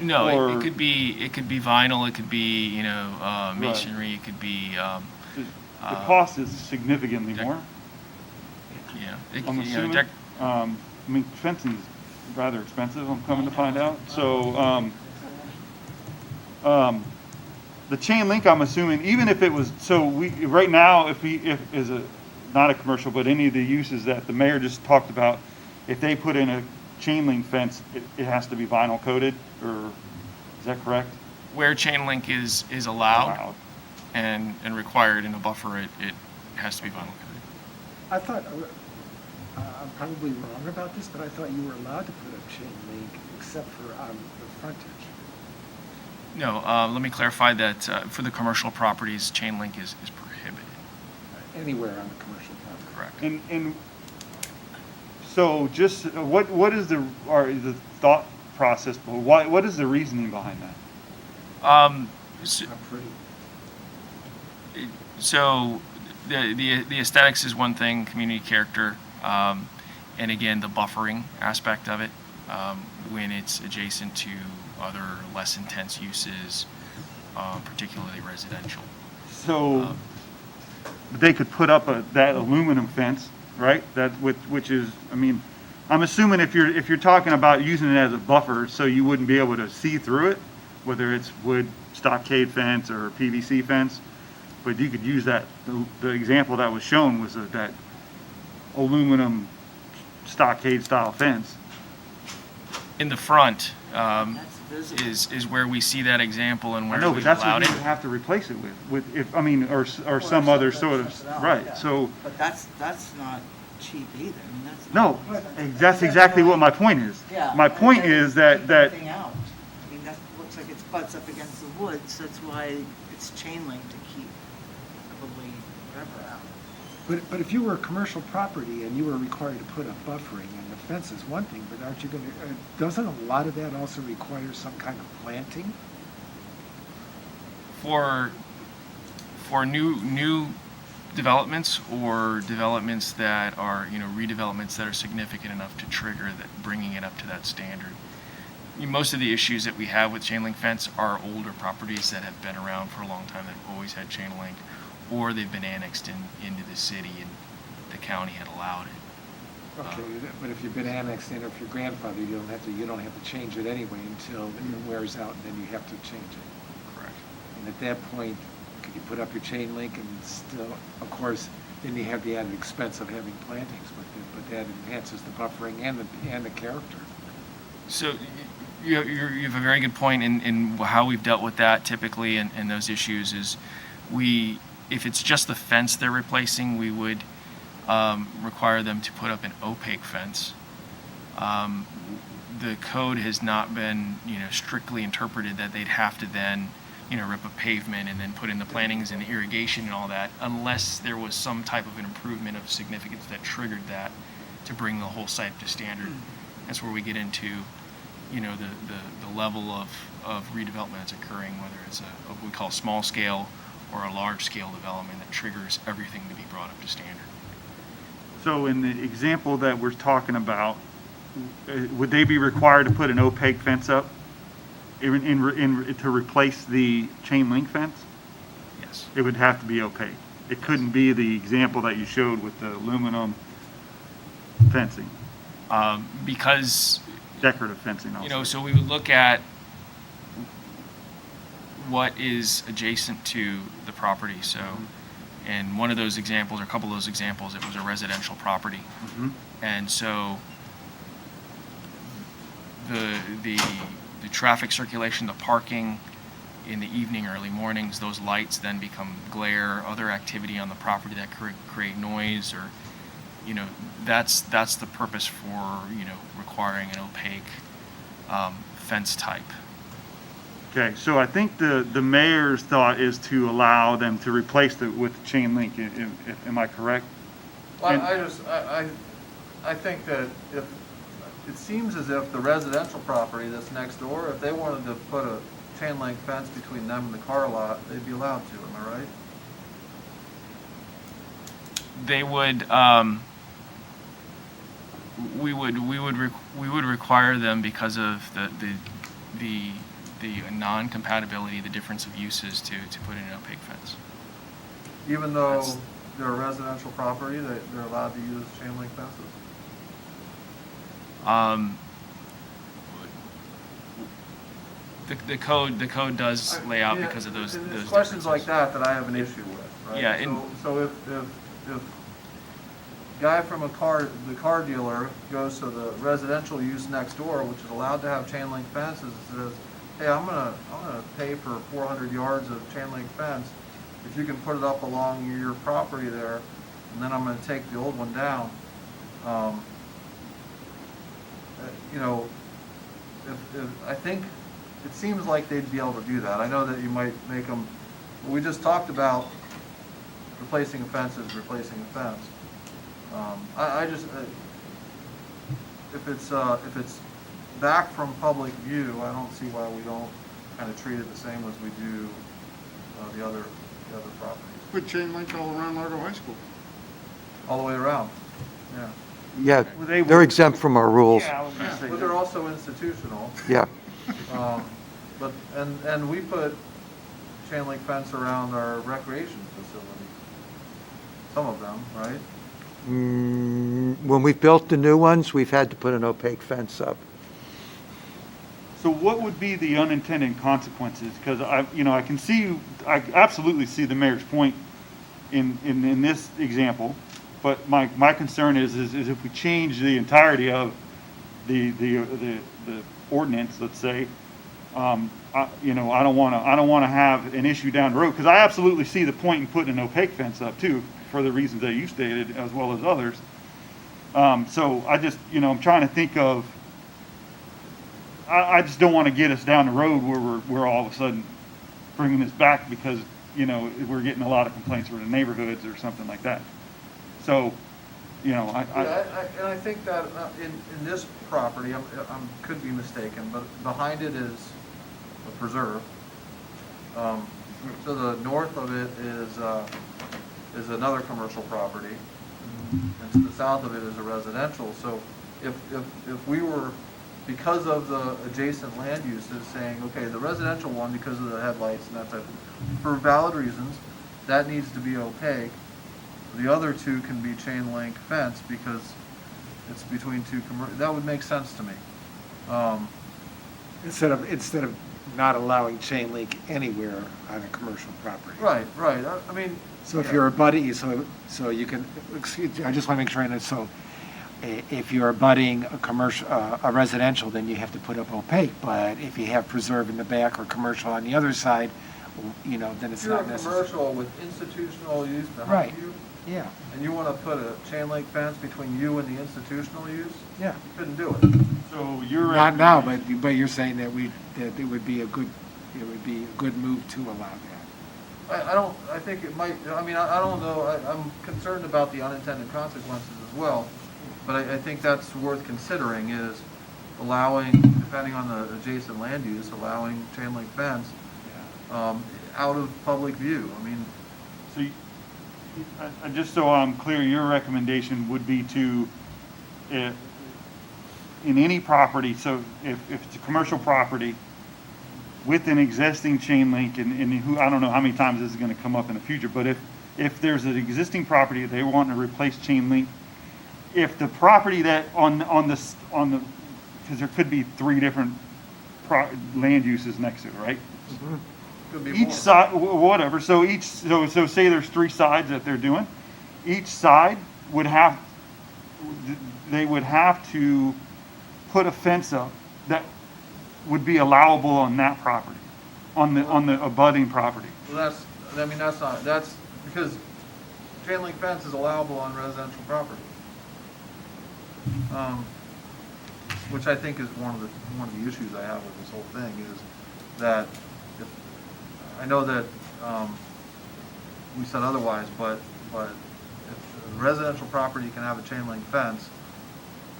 No, Or- it could be vinyl. It could be masonry. It could be The cost is significantly more. yeah. I'm assuming. Fencing is rather expensive, I'm coming to find out. So, the chain link, I'm assuming, even if it was, right now, if is not a commercial, but any of the uses that the mayor just talked about, if they put in a chain link fence, it has to be vinyl coated, or is that correct? Where chain link is allowed and required in a buffer, it has to be vinyl coated. I thought, I'm probably wrong about this, but I thought you were allowed to put a chain link except for on the frontage. No, let me clarify that for the commercial properties, chain link is prohibited. Anywhere on the commercial property. Correct. And so just, what is the thought process, what is the reasoning behind that? So the aesthetics is one thing, community character, and again, the buffering aspect of it, when it's adjacent to other less intense uses, particularly residential. So they could put up that aluminum fence, right? Which is, I'm assuming if you're talking about using it as a buffer, so you wouldn't be able to see through it, whether it's wood stockade fence or PVC fence, but you could use that. The example that was shown was that aluminum stockade style fence. In the front is where we see that example and where I know, we but that's allowed what you it. would have to replace it with or some other sort of, right, so. But that's not cheap either. That's No, that's exactly what my point is. Yeah. My point is that Everything out. That looks like it's butts up against the woods. That's why it's chain link to keep probably whatever out. But if you were a commercial property and you were required to put up buffering, and the fence is one thing, but aren't you going to, doesn't a lot of that also require some kind of planting? For new developments or developments that are, redevelopments that are significant enough to trigger that, bringing it up to that standard. Most of the issues that we have with chain link fence are older properties that have been around for a long time, that have always had chain link, or they've been annexed into the city and the county had allowed it. Okay, but if you've been annexed in, or if you're grandfathered, you don't have to change it anyway until it wears out, and then you have to change it. Correct. And at that point, could you put up your chain link and still, of course, then you have the added expense of having plantings, but that enhances the buffering and the character. So you have a very good point in how we've dealt with that typically, and those issues is if it's just the fence they're replacing, we would require them to put up an opaque fence. The code has not been, strictly interpreted that they'd have to then, rip a pavement and then put in the plantings and the irrigation and all that, unless there was some type of an improvement of significance that triggered that to bring the whole site to standard. That's where we get into, the level of redevelopment that's occurring, whether it's what we call small scale or a large scale development that triggers everything to be brought up to standard. So in the example that we're talking about, would they be required to put an opaque fence up to replace the chain link fence? Yes. It would have to be opaque. It couldn't be the example that you showed with the aluminum fencing. Because decorative fencing also. So we would look at what is adjacent to the property. So in one of those examples, or a couple of those examples, it was a residential property. Mm-hmm. And so the traffic circulation, the parking in the evening, early mornings, those lights then become glare, other activity on the property that create noise, or that's the purpose for requiring an opaque fence type. Okay, so I think the mayor's thought is to allow them to replace it with chain link. Am I correct? Well, I think that if it seems as if the residential property that's next door, if they wanted to put a chain link fence between them and the car lot, they'd be allowed to. Am I right? They would. We would require them because of the non-compatibility, the difference of uses to put in an opaque fence. Even though they're a residential property, they're allowed to use chain link fences? The code does lay out because of those questions like that I have an issue with, right? Yeah. So if guy from the car dealer goes to the residential use next door, which is allowed to have chain link fences, and says, hey, I'm gonna pay for 400 yards of chain link fence. If you can put it up along your property there, and then I'm gonna take the old one down. If I think it seems like they'd be able to do that. I know that you might make them. We just talked about replacing a fence is replacing a fence. I just if it's back from public view, I don't see why we don't kind of treat it the same as we do the other properties. Put chain link all around Largo High School. All the way around. Yeah. Yeah, they're exempt from our rules. Yeah, I was gonna say But they're also institutional. Yeah. But we put chain link fence around our recreation facilities. Some of them, right? When we've built the new ones, we've had to put an opaque fence up. So what would be the unintended consequences? Because I absolutely see the mayor's point in this example, but my concern is if we change the entirety of the ordinance, let's say, I don't want to have an issue down the road, because I absolutely see the point in putting an opaque fence up too, for the reasons that you stated as well as others. So I just, I'm trying to think of. I just don't want to get us down the road where we're all of a sudden bringing this back because, we're getting a lot of complaints from the neighborhoods or something like that. So, I think that in this property, I could be mistaken, but behind it is a preserve. So the north of it is another commercial property, and to the south of it is a residential. So if we were, because of the adjacent land uses, saying, okay, the residential one, because of the headlights and that type of, for valid reasons, that needs to be opaque. The other two can be chain link fence because it's between two that would make sense to me. Instead of not allowing chain link anywhere on a commercial property. Right. I mean. So if you're a buddy, so you can, excuse me, I just want to make sure I know, so if you're abutting a commercial, a residential, then you have to put up opaque, but if you have preserve in the back or commercial on the other side, you know, then it's not If you're a necessary. commercial with institutional use Right. behind you, Yeah, and you want to put a chain link fence between you and the institutional use, yeah. you couldn't do it. So you're. Not now, but you're saying that it would be a good move to allow that. I think it might, I mean, I don't know, I'm concerned about the unintended consequences as well, but I think that's worth considering is allowing, depending on the adjacent land use, allowing chain link fence out of public view. I mean, So, just so I'm clear, your recommendation would be to, in any property, so if it's a commercial property with an existing chain link, and who, I don't know how many times this is gonna come up in the future, but if there's an existing property, they want to replace chain link, if the property that on the, because there could be three different land uses next to it, right? could be Each more. side, whatever, so so say there's three sides that they're doing, each side would have, they would have to put a fence up that would be allowable on that property, on the abutting property. Well, that's because chain link fence is allowable on residential property. Which I think is one of the issues I have with this whole thing is that I know that we said otherwise, but if a residential property can have a chain link fence,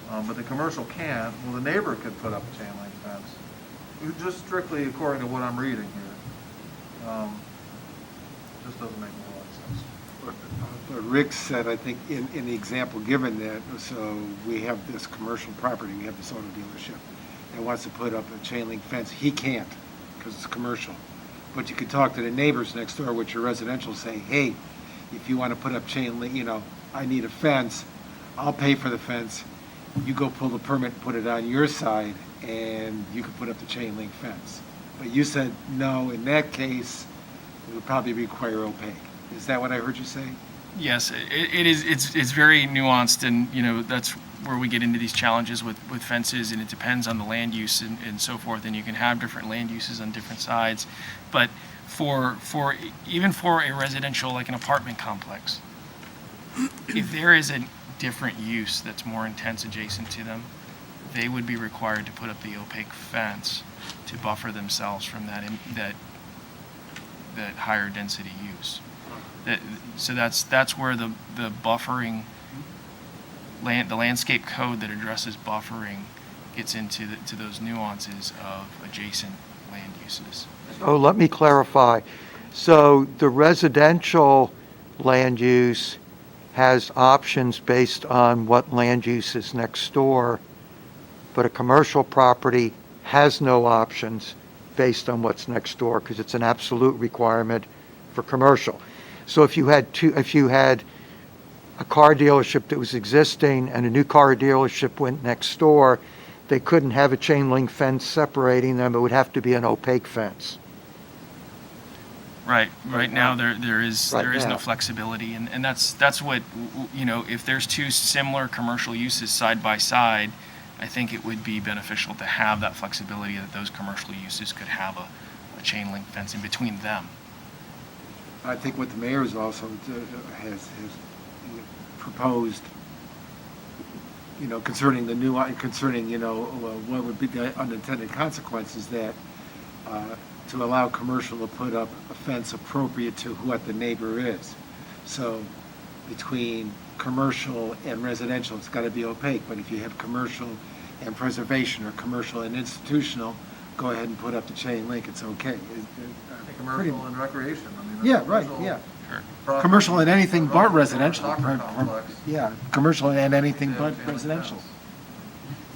but the commercial can't, well, the neighbor could put up a chain link fence. Just strictly according to what I'm reading here. Just doesn't make a lot of sense. But Rick said, I think, in the example given that, so we have this commercial property, we have this auto dealership that wants to put up a chain link fence. He can't, because it's commercial. But you could talk to the neighbors next door, which are residential, say, hey, if you want to put up chain link, you know, I need a fence, I'll pay for the fence. You go pull the permit, put it on your side, and you could put up the chain link fence. But you said, no, in that case, it would probably require opaque. Is that what I heard you say? Yes, it is. It's very nuanced, and that's where we get into these challenges with fences, and it depends on the land use and so forth. And you can have different land uses on different sides, but for even for a residential, like an apartment complex, if there is a different use that's more intense adjacent to them, they would be required to put up the opaque fence to buffer themselves from that higher density use. So that's where the buffering the landscape code that addresses buffering gets into those nuances of adjacent land uses. Oh, let me clarify. So the residential land use has options based on what land use is next door, but a commercial property has no options based on what's next door because it's an absolute requirement for commercial. So if you had a car dealership that was existing and a new car dealership went next door, they couldn't have a chain link fence separating them. It would have to be an opaque fence. Right. Right now there is now. no flexibility, and that's what if there's two similar commercial uses side by side, I think it would be beneficial to have that flexibility that those commercial uses could have a chain link fence in between them. I think what the mayor's also has proposed, concerning what would be the unintended consequences, that to allow commercial to put up a fence appropriate to what the neighbor is. So between commercial and residential, it's got to be opaque, but if you have commercial and preservation or commercial and institutional, go ahead and put up the chain link, it's okay. Commercial and recreation, I mean. Yeah, right, yeah. Property- Commercial and anything but residential. Soccer complex. Yeah, commercial and anything but Yeah, residential.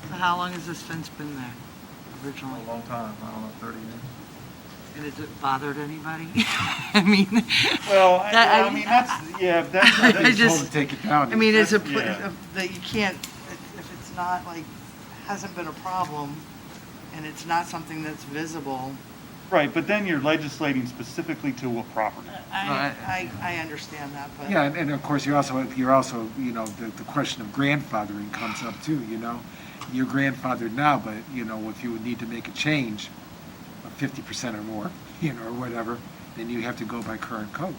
So how long has this fence been there A originally? long time, I don't know, 30 years. And has it bothered anybody? I mean. Well, that- I mean, that's, yeah, that's, I that's just- Told to take it down. I mean, it's a, Yeah. that you can't, if it's not like, hasn't been a problem, and it's not something that's visible, right, but then you're legislating specifically to a property. I understand that, but. Yeah, and of course, you're also, you know, the question of grandfathering comes up too, you know? You're grandfathered now, but, you know, if you would need to make a change of 50% or more, you know, or whatever, then you have to go by current code.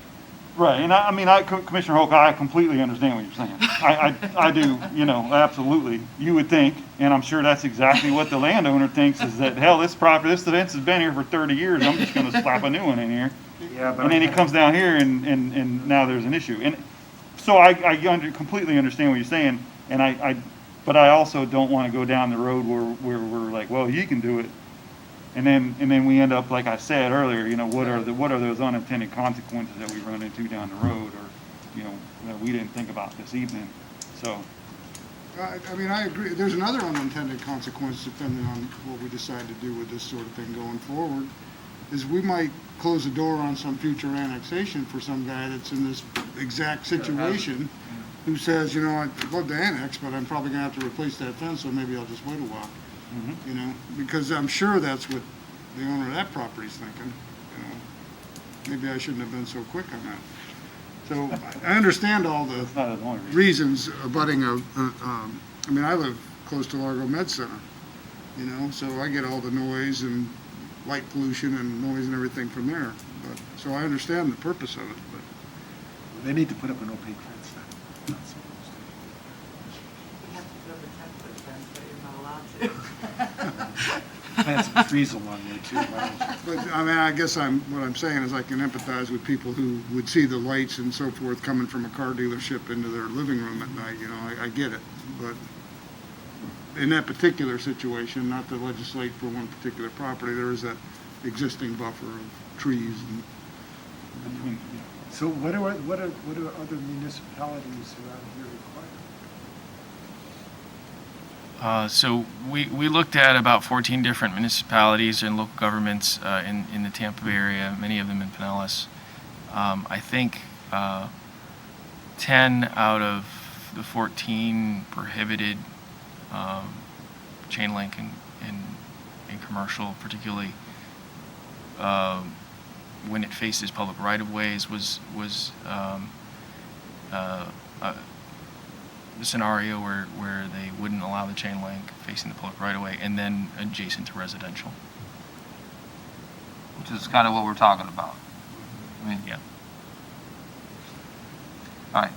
Right, and I mean, Commissioner Holk, I completely understand what you're saying. I do, you know, absolutely. You would think, and I'm sure that's exactly what the landowner thinks, is that, hell, this fence has been here for 30 years, I'm just gonna slap a new one in here. Yeah, but. And then he comes down here and now there's an issue. And so I completely understand what you're saying, and but I also don't wanna go down the road where we're like, well, you can do it. And then we end up, like I said earlier, you know, what are those unintended consequences that we run into down the road, or, you know, that we didn't think about this evening, so. I mean, I agree. There's another unintended consequence depending on what we decide to do with this sort of thing going forward, is we might close the door on some future annexation for some guy that's in this exact situation, who says, you know, I'd love to annex, but I'm probably gonna have to replace that fence, so maybe I'll just wait a while. You know, because I'm sure that's what the owner of that property's thinking, you know. Maybe I shouldn't have been so quick on that. So I understand all the That's not the only reason. reasons abutting I mean, I live close to Largo Med Center, you know, so I get all the noise and light pollution and noise and everything from there. But, so I understand the purpose of it, but. They need to put up an opaque fence then. Not supposed You have to put up a 10-foot fence, but you're not allowed to. to. Plant some trees along there too. why don't you? But, I mean, I guess what I'm saying is I can empathize with people who would see the lights and so forth coming from a car dealership into their living room at night, you know, I get it. But in that particular situation, not to legislate for one particular property, there is that existing buffer of trees and. So what do other municipalities around here require? So we looked at about 14 different municipalities and local governments in the Tampa Bay area, many of them in Pinellas. I think 10 out of the 14 prohibited chain link in commercial, particularly when it faces public right-of-ways, was the scenario where they wouldn't allow the chain link facing the public right-of-way and then adjacent to residential. Which is kind of what we're talking about. I mean, Yeah. all right.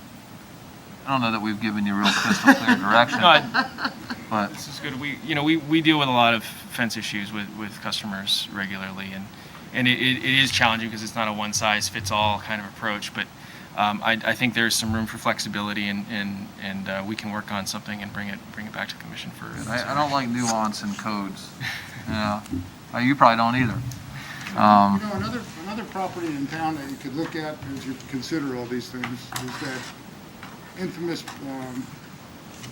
I don't know that we've given you real crystal clear direction, but This is good. We deal with a lot of fence issues with customers regularly, and it is challenging because it's not a one-size-fits-all kind of approach, but I think there's some room for flexibility, and we can work on something and bring it back to the commission for. I don't like nuance in codes. You know, you probably don't either. You know, another property in town that you could look at as you consider all these things is that infamous,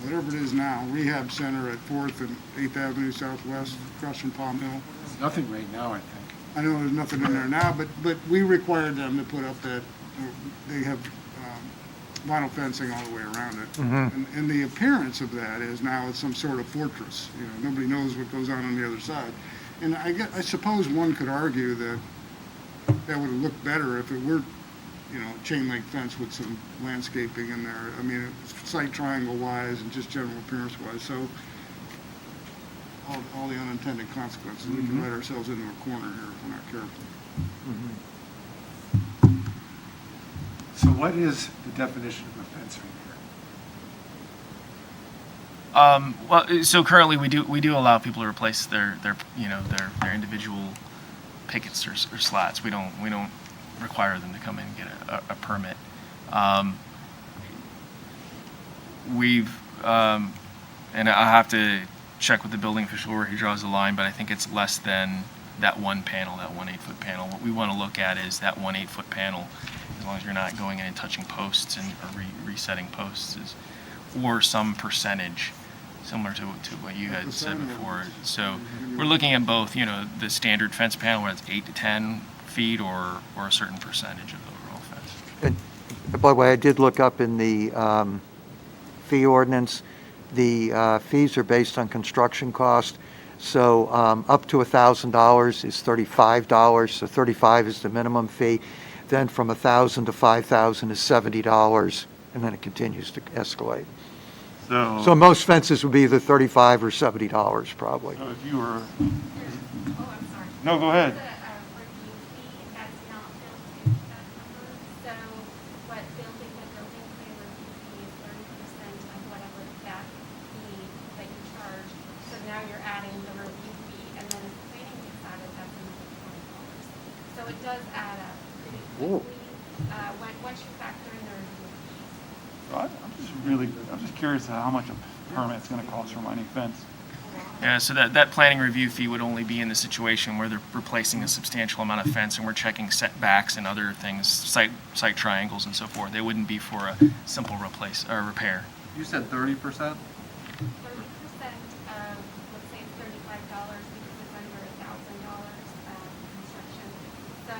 whatever it is now, rehab center at 4th and 8th Avenue Southwest, across from Palm Hill. There's nothing right now, I think. I know there's nothing in there now, but we required them to put up that, they have vinyl fencing all the way around it. And the appearance of that is now it's some sort of fortress. You know, nobody knows what goes on the other side. And I suppose one could argue that that would have looked better if it were, you know, chain link fence with some landscaping in there. I mean, sight triangle wise and just general appearance wise. So all the unintended consequences, we can let ourselves into a corner here if we're not careful. So what is the definition of a fence right Well, so currently we do allow people to replace their individual pickets or slats. We don't require them to come in and get a permit. We've and I have to check with the building official where he draws the line, but I think it's less than that one panel, that 1 8-foot panel. What we want to look at is that 1 8-foot panel, as long as you're not going in and touching posts and or resetting posts, or some percentage, similar to what you had said before. So we're looking at both, the standard fence panel, where it's 8 to 10 feet, or a certain percentage of the overall fence. And by the way, I did look up in the fee ordinance, the fees are based on construction cost. So up to $1,000 is $35, so $35 is the minimum fee. Then from $1,000 to $5,000 is $70, and then it continues to escalate. So most fences would be either $35 or $70 probably. So if you were, Oh, I'm sorry. no, go ahead. It's a review fee that's not built into that number. So what the building plan review fee is 30% of whatever that fee that you charge. So now you're adding the review fee, and then if cleaning gets added, that's another $20. So it does add up pretty quickly once you factor in the review fees. I'm just curious how much a permit's gonna cost for my new fence. Yeah, so that planning review fee would only be in the situation where they're replacing a substantial amount of fence and we're checking setbacks and other things, site triangles and so forth. They wouldn't be for a simple repair. You said 30%? 30% of, let's say it's $35 because it's under $1,000 construction. So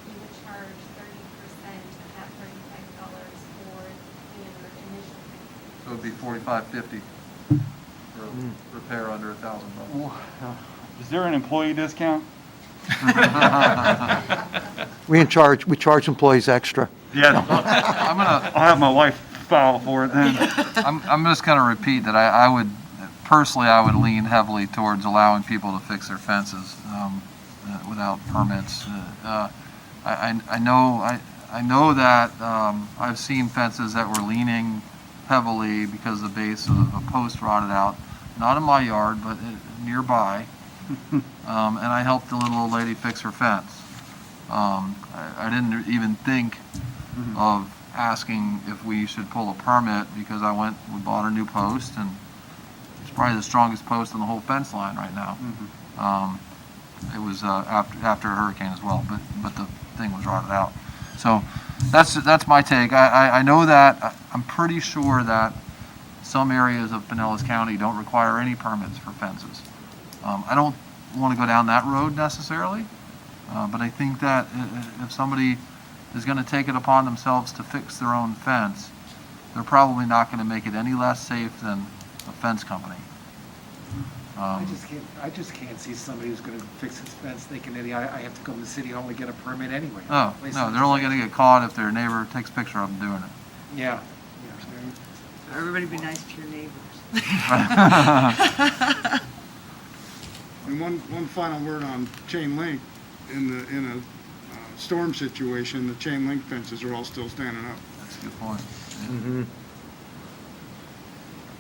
you would charge 30% of that $35 for your initial fee. So it'd be $45.50 for repair under $1,000. Is there an employee discount? We charge employees extra. Yeah, I'll have my wife file for it then. I'm just going to repeat that I would lean heavily towards allowing people to fix their fences without permits. I know that I've seen fences that were leaning heavily because the base of a post rotted out, not in my yard, but nearby. And I helped the little old lady fix her fence. I didn't even think of asking if we should pull a permit because we bought a new post, and it's probably the strongest post on the whole fence line right now. It was after a hurricane as well, but the thing was rotted out. So that's my take. I know that I'm pretty sure that some areas of Pinellas County don't require any permits for fences. I don't want to go down that road necessarily, but I think that if somebody is going to take it upon themselves to fix their own fence, they're probably not going to make it any less safe than a fence company. I just can't see somebody who's going to fix his fence thinking that I have to go to the city hall to get a permit anyway. Oh, no, they're only going to get caught if their neighbor takes a picture of them doing it. Yeah. Everybody be nice to your neighbors. And one final word on chain link. In a storm situation, the chain link fences are all still standing up. That's a good point. Yeah.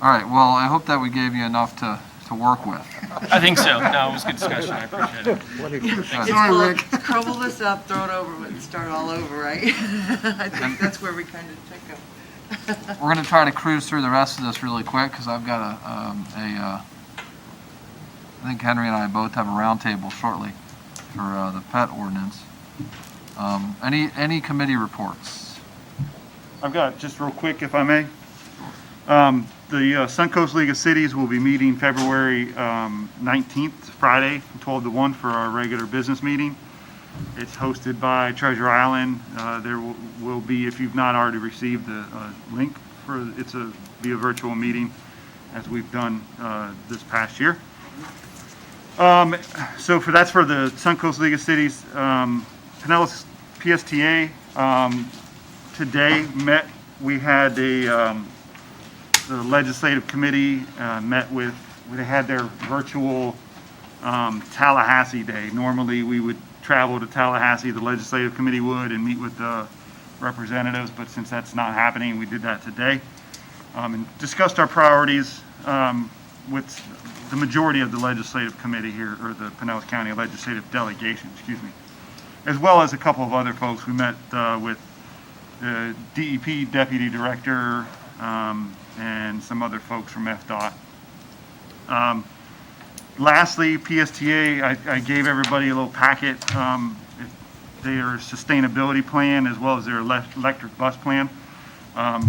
All right, well, I hope that we gave you enough to work with. I think so. No, it was a good discussion. I appreciate it. It's called crumble this up, throw it over, and start all over, right? I think that's where we kind of took them. We're going to try to cruise through the rest of this really quick because I've got I think Henry and I both have a roundtable shortly for the pet ordinance. Any committee reports? I've got just real quick, if I may. The Suncoast League of Cities will be meeting February 19th, Friday, from 12 to 1 for our regular business meeting. It's hosted by Treasure Island. There will be, if you've not already received the link for be a virtual meeting, as we've done this past year. So that's for the Suncoast League of Cities. Pinellas PSTA today met. We had the legislative committee they had their virtual Tallahassee day. Normally we would travel to Tallahassee, the legislative committee would, and meet with the representatives, but since that's not happening, we did that today. And discussed our priorities with the majority of the legislative committee here, or the Pinellas County legislative delegation, as well as a couple of other folks. We met with the DEP deputy director and some other folks from FDOT. Lastly, PSTA, I gave everybody a little packet, their sustainability plan as well as their electric bus plan.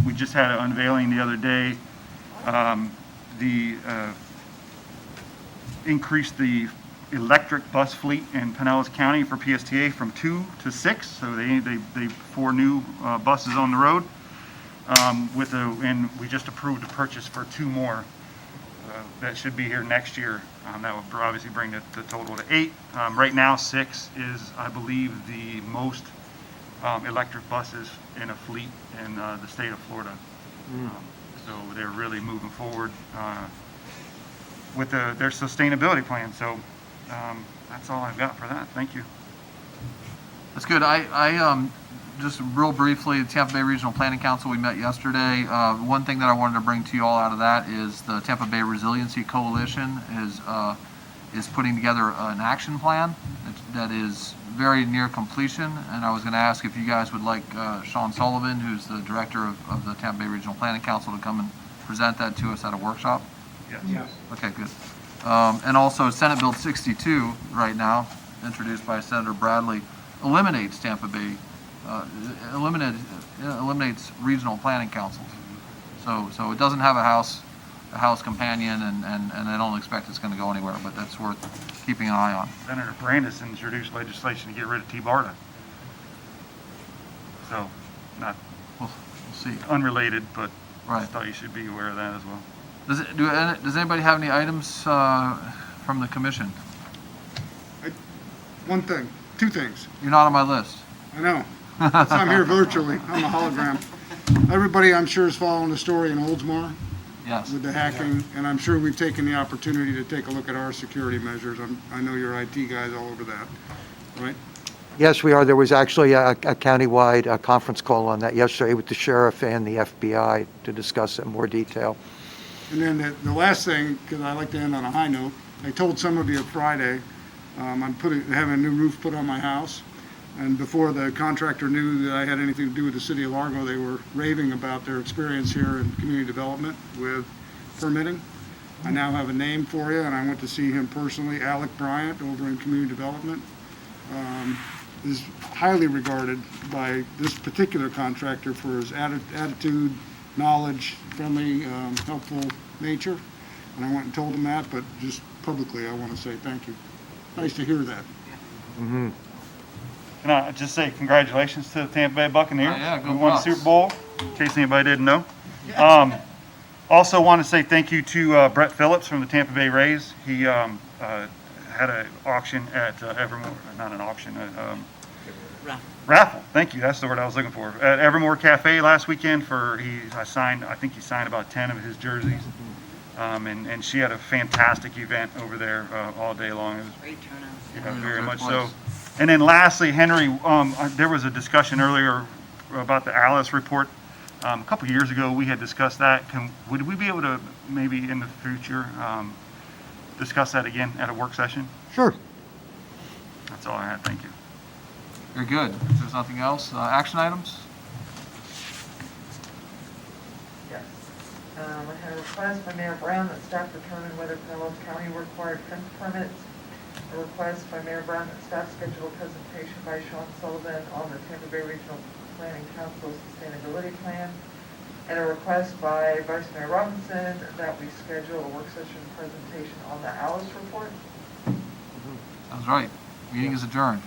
We just had an unveiling the other day. Increased the electric bus fleet in Pinellas County for PSTA from 2 to 6, so they 4 new buses on the road. And we just approved a purchase for 2 more that should be here next year. That will obviously bring the total to 8. Right now, 6 is, I believe, the most electric buses in a fleet in the state of Florida. So they're really moving forward with their sustainability plan. So that's all I've got for that. Thank you. That's good. I just real briefly, the Tampa Bay Regional Planning Council, we met yesterday. One thing that I wanted to bring to you all out of that is the Tampa Bay Resiliency Coalition is putting together an action plan that is very near completion. And I was going to ask if you guys would like Sean Sullivan, who's the director of the Tampa Bay Regional Planning Council, to come and present that to us at a workshop. Yes. Okay, good. And also Senate Bill 62 right now, introduced by Senator Bradley, eliminates Tampa Bay, eliminates regional planning councils. So it doesn't have a house companion, and I don't expect it's going to go anywhere, but that's worth keeping an eye on. Senator Brandis introduced legislation to get rid of T-BARTA. So, not we'll see. Unrelated, but right. I thought you should be aware of that as well. Does anybody have any items from the commission? Two things. You're not on my list. I know. So I'm here virtually. I'm a hologram. Everybody, I'm sure, is following the story in Oldsmar. Yes. With the hacking, and I'm sure we've taken the opportunity to take a look at our security measures. I know your IT guys all over that, right? Yes, we are. There was actually a countywide conference call on that yesterday with the sheriff and the FBI to discuss it in more detail. And then the last thing, because I like to end on a high note, I told some of you Friday, I'm having a new roof put on my house. And before the contractor knew that I had anything to do with the city of Largo, they were raving about their experience here in community development with permitting. I now have a name for you, and I went to see him personally. Alec Bryant over in community development is highly regarded by this particular contractor for his attitude, knowledge, friendly, helpful nature. And I went and told him that, but just publicly I want to say thank you. Nice to hear that. Mm-hmm. Can I just say congratulations to the Tampa Bay Buccaneers? Yeah, go who won the Bucs. Super Bowl, in case anybody didn't know. Also want to say thank you to Brett Phillips from the Tampa Bay Rays. He had an auction at Evermore, not an auction, raffle. Thank you, that's the word I was looking for. At Evermore Cafe last weekend I think he signed about 10 of his jerseys. And she had a fantastic event over there all day long. It was Great turnout. yeah, very much so. And then lastly, Henry, there was a discussion earlier about the Alice report. A couple years ago, we had discussed that. Would we be able to maybe in the future discuss that again at a work session? Sure. That's all I had. Thank you. Very good. If there's nothing else, action items? Yes. I had a request by Mayor Brown that staff determine whether Pinellas County required fence permits. A request by Mayor Brown that staff schedule a presentation by Sean Sullivan on the Tampa Bay Regional Planning Council Sustainability Plan. And a request by Vice Mayor Robinson that we schedule a work session presentation on the Alice report. Sounds right. Meeting is adjourned.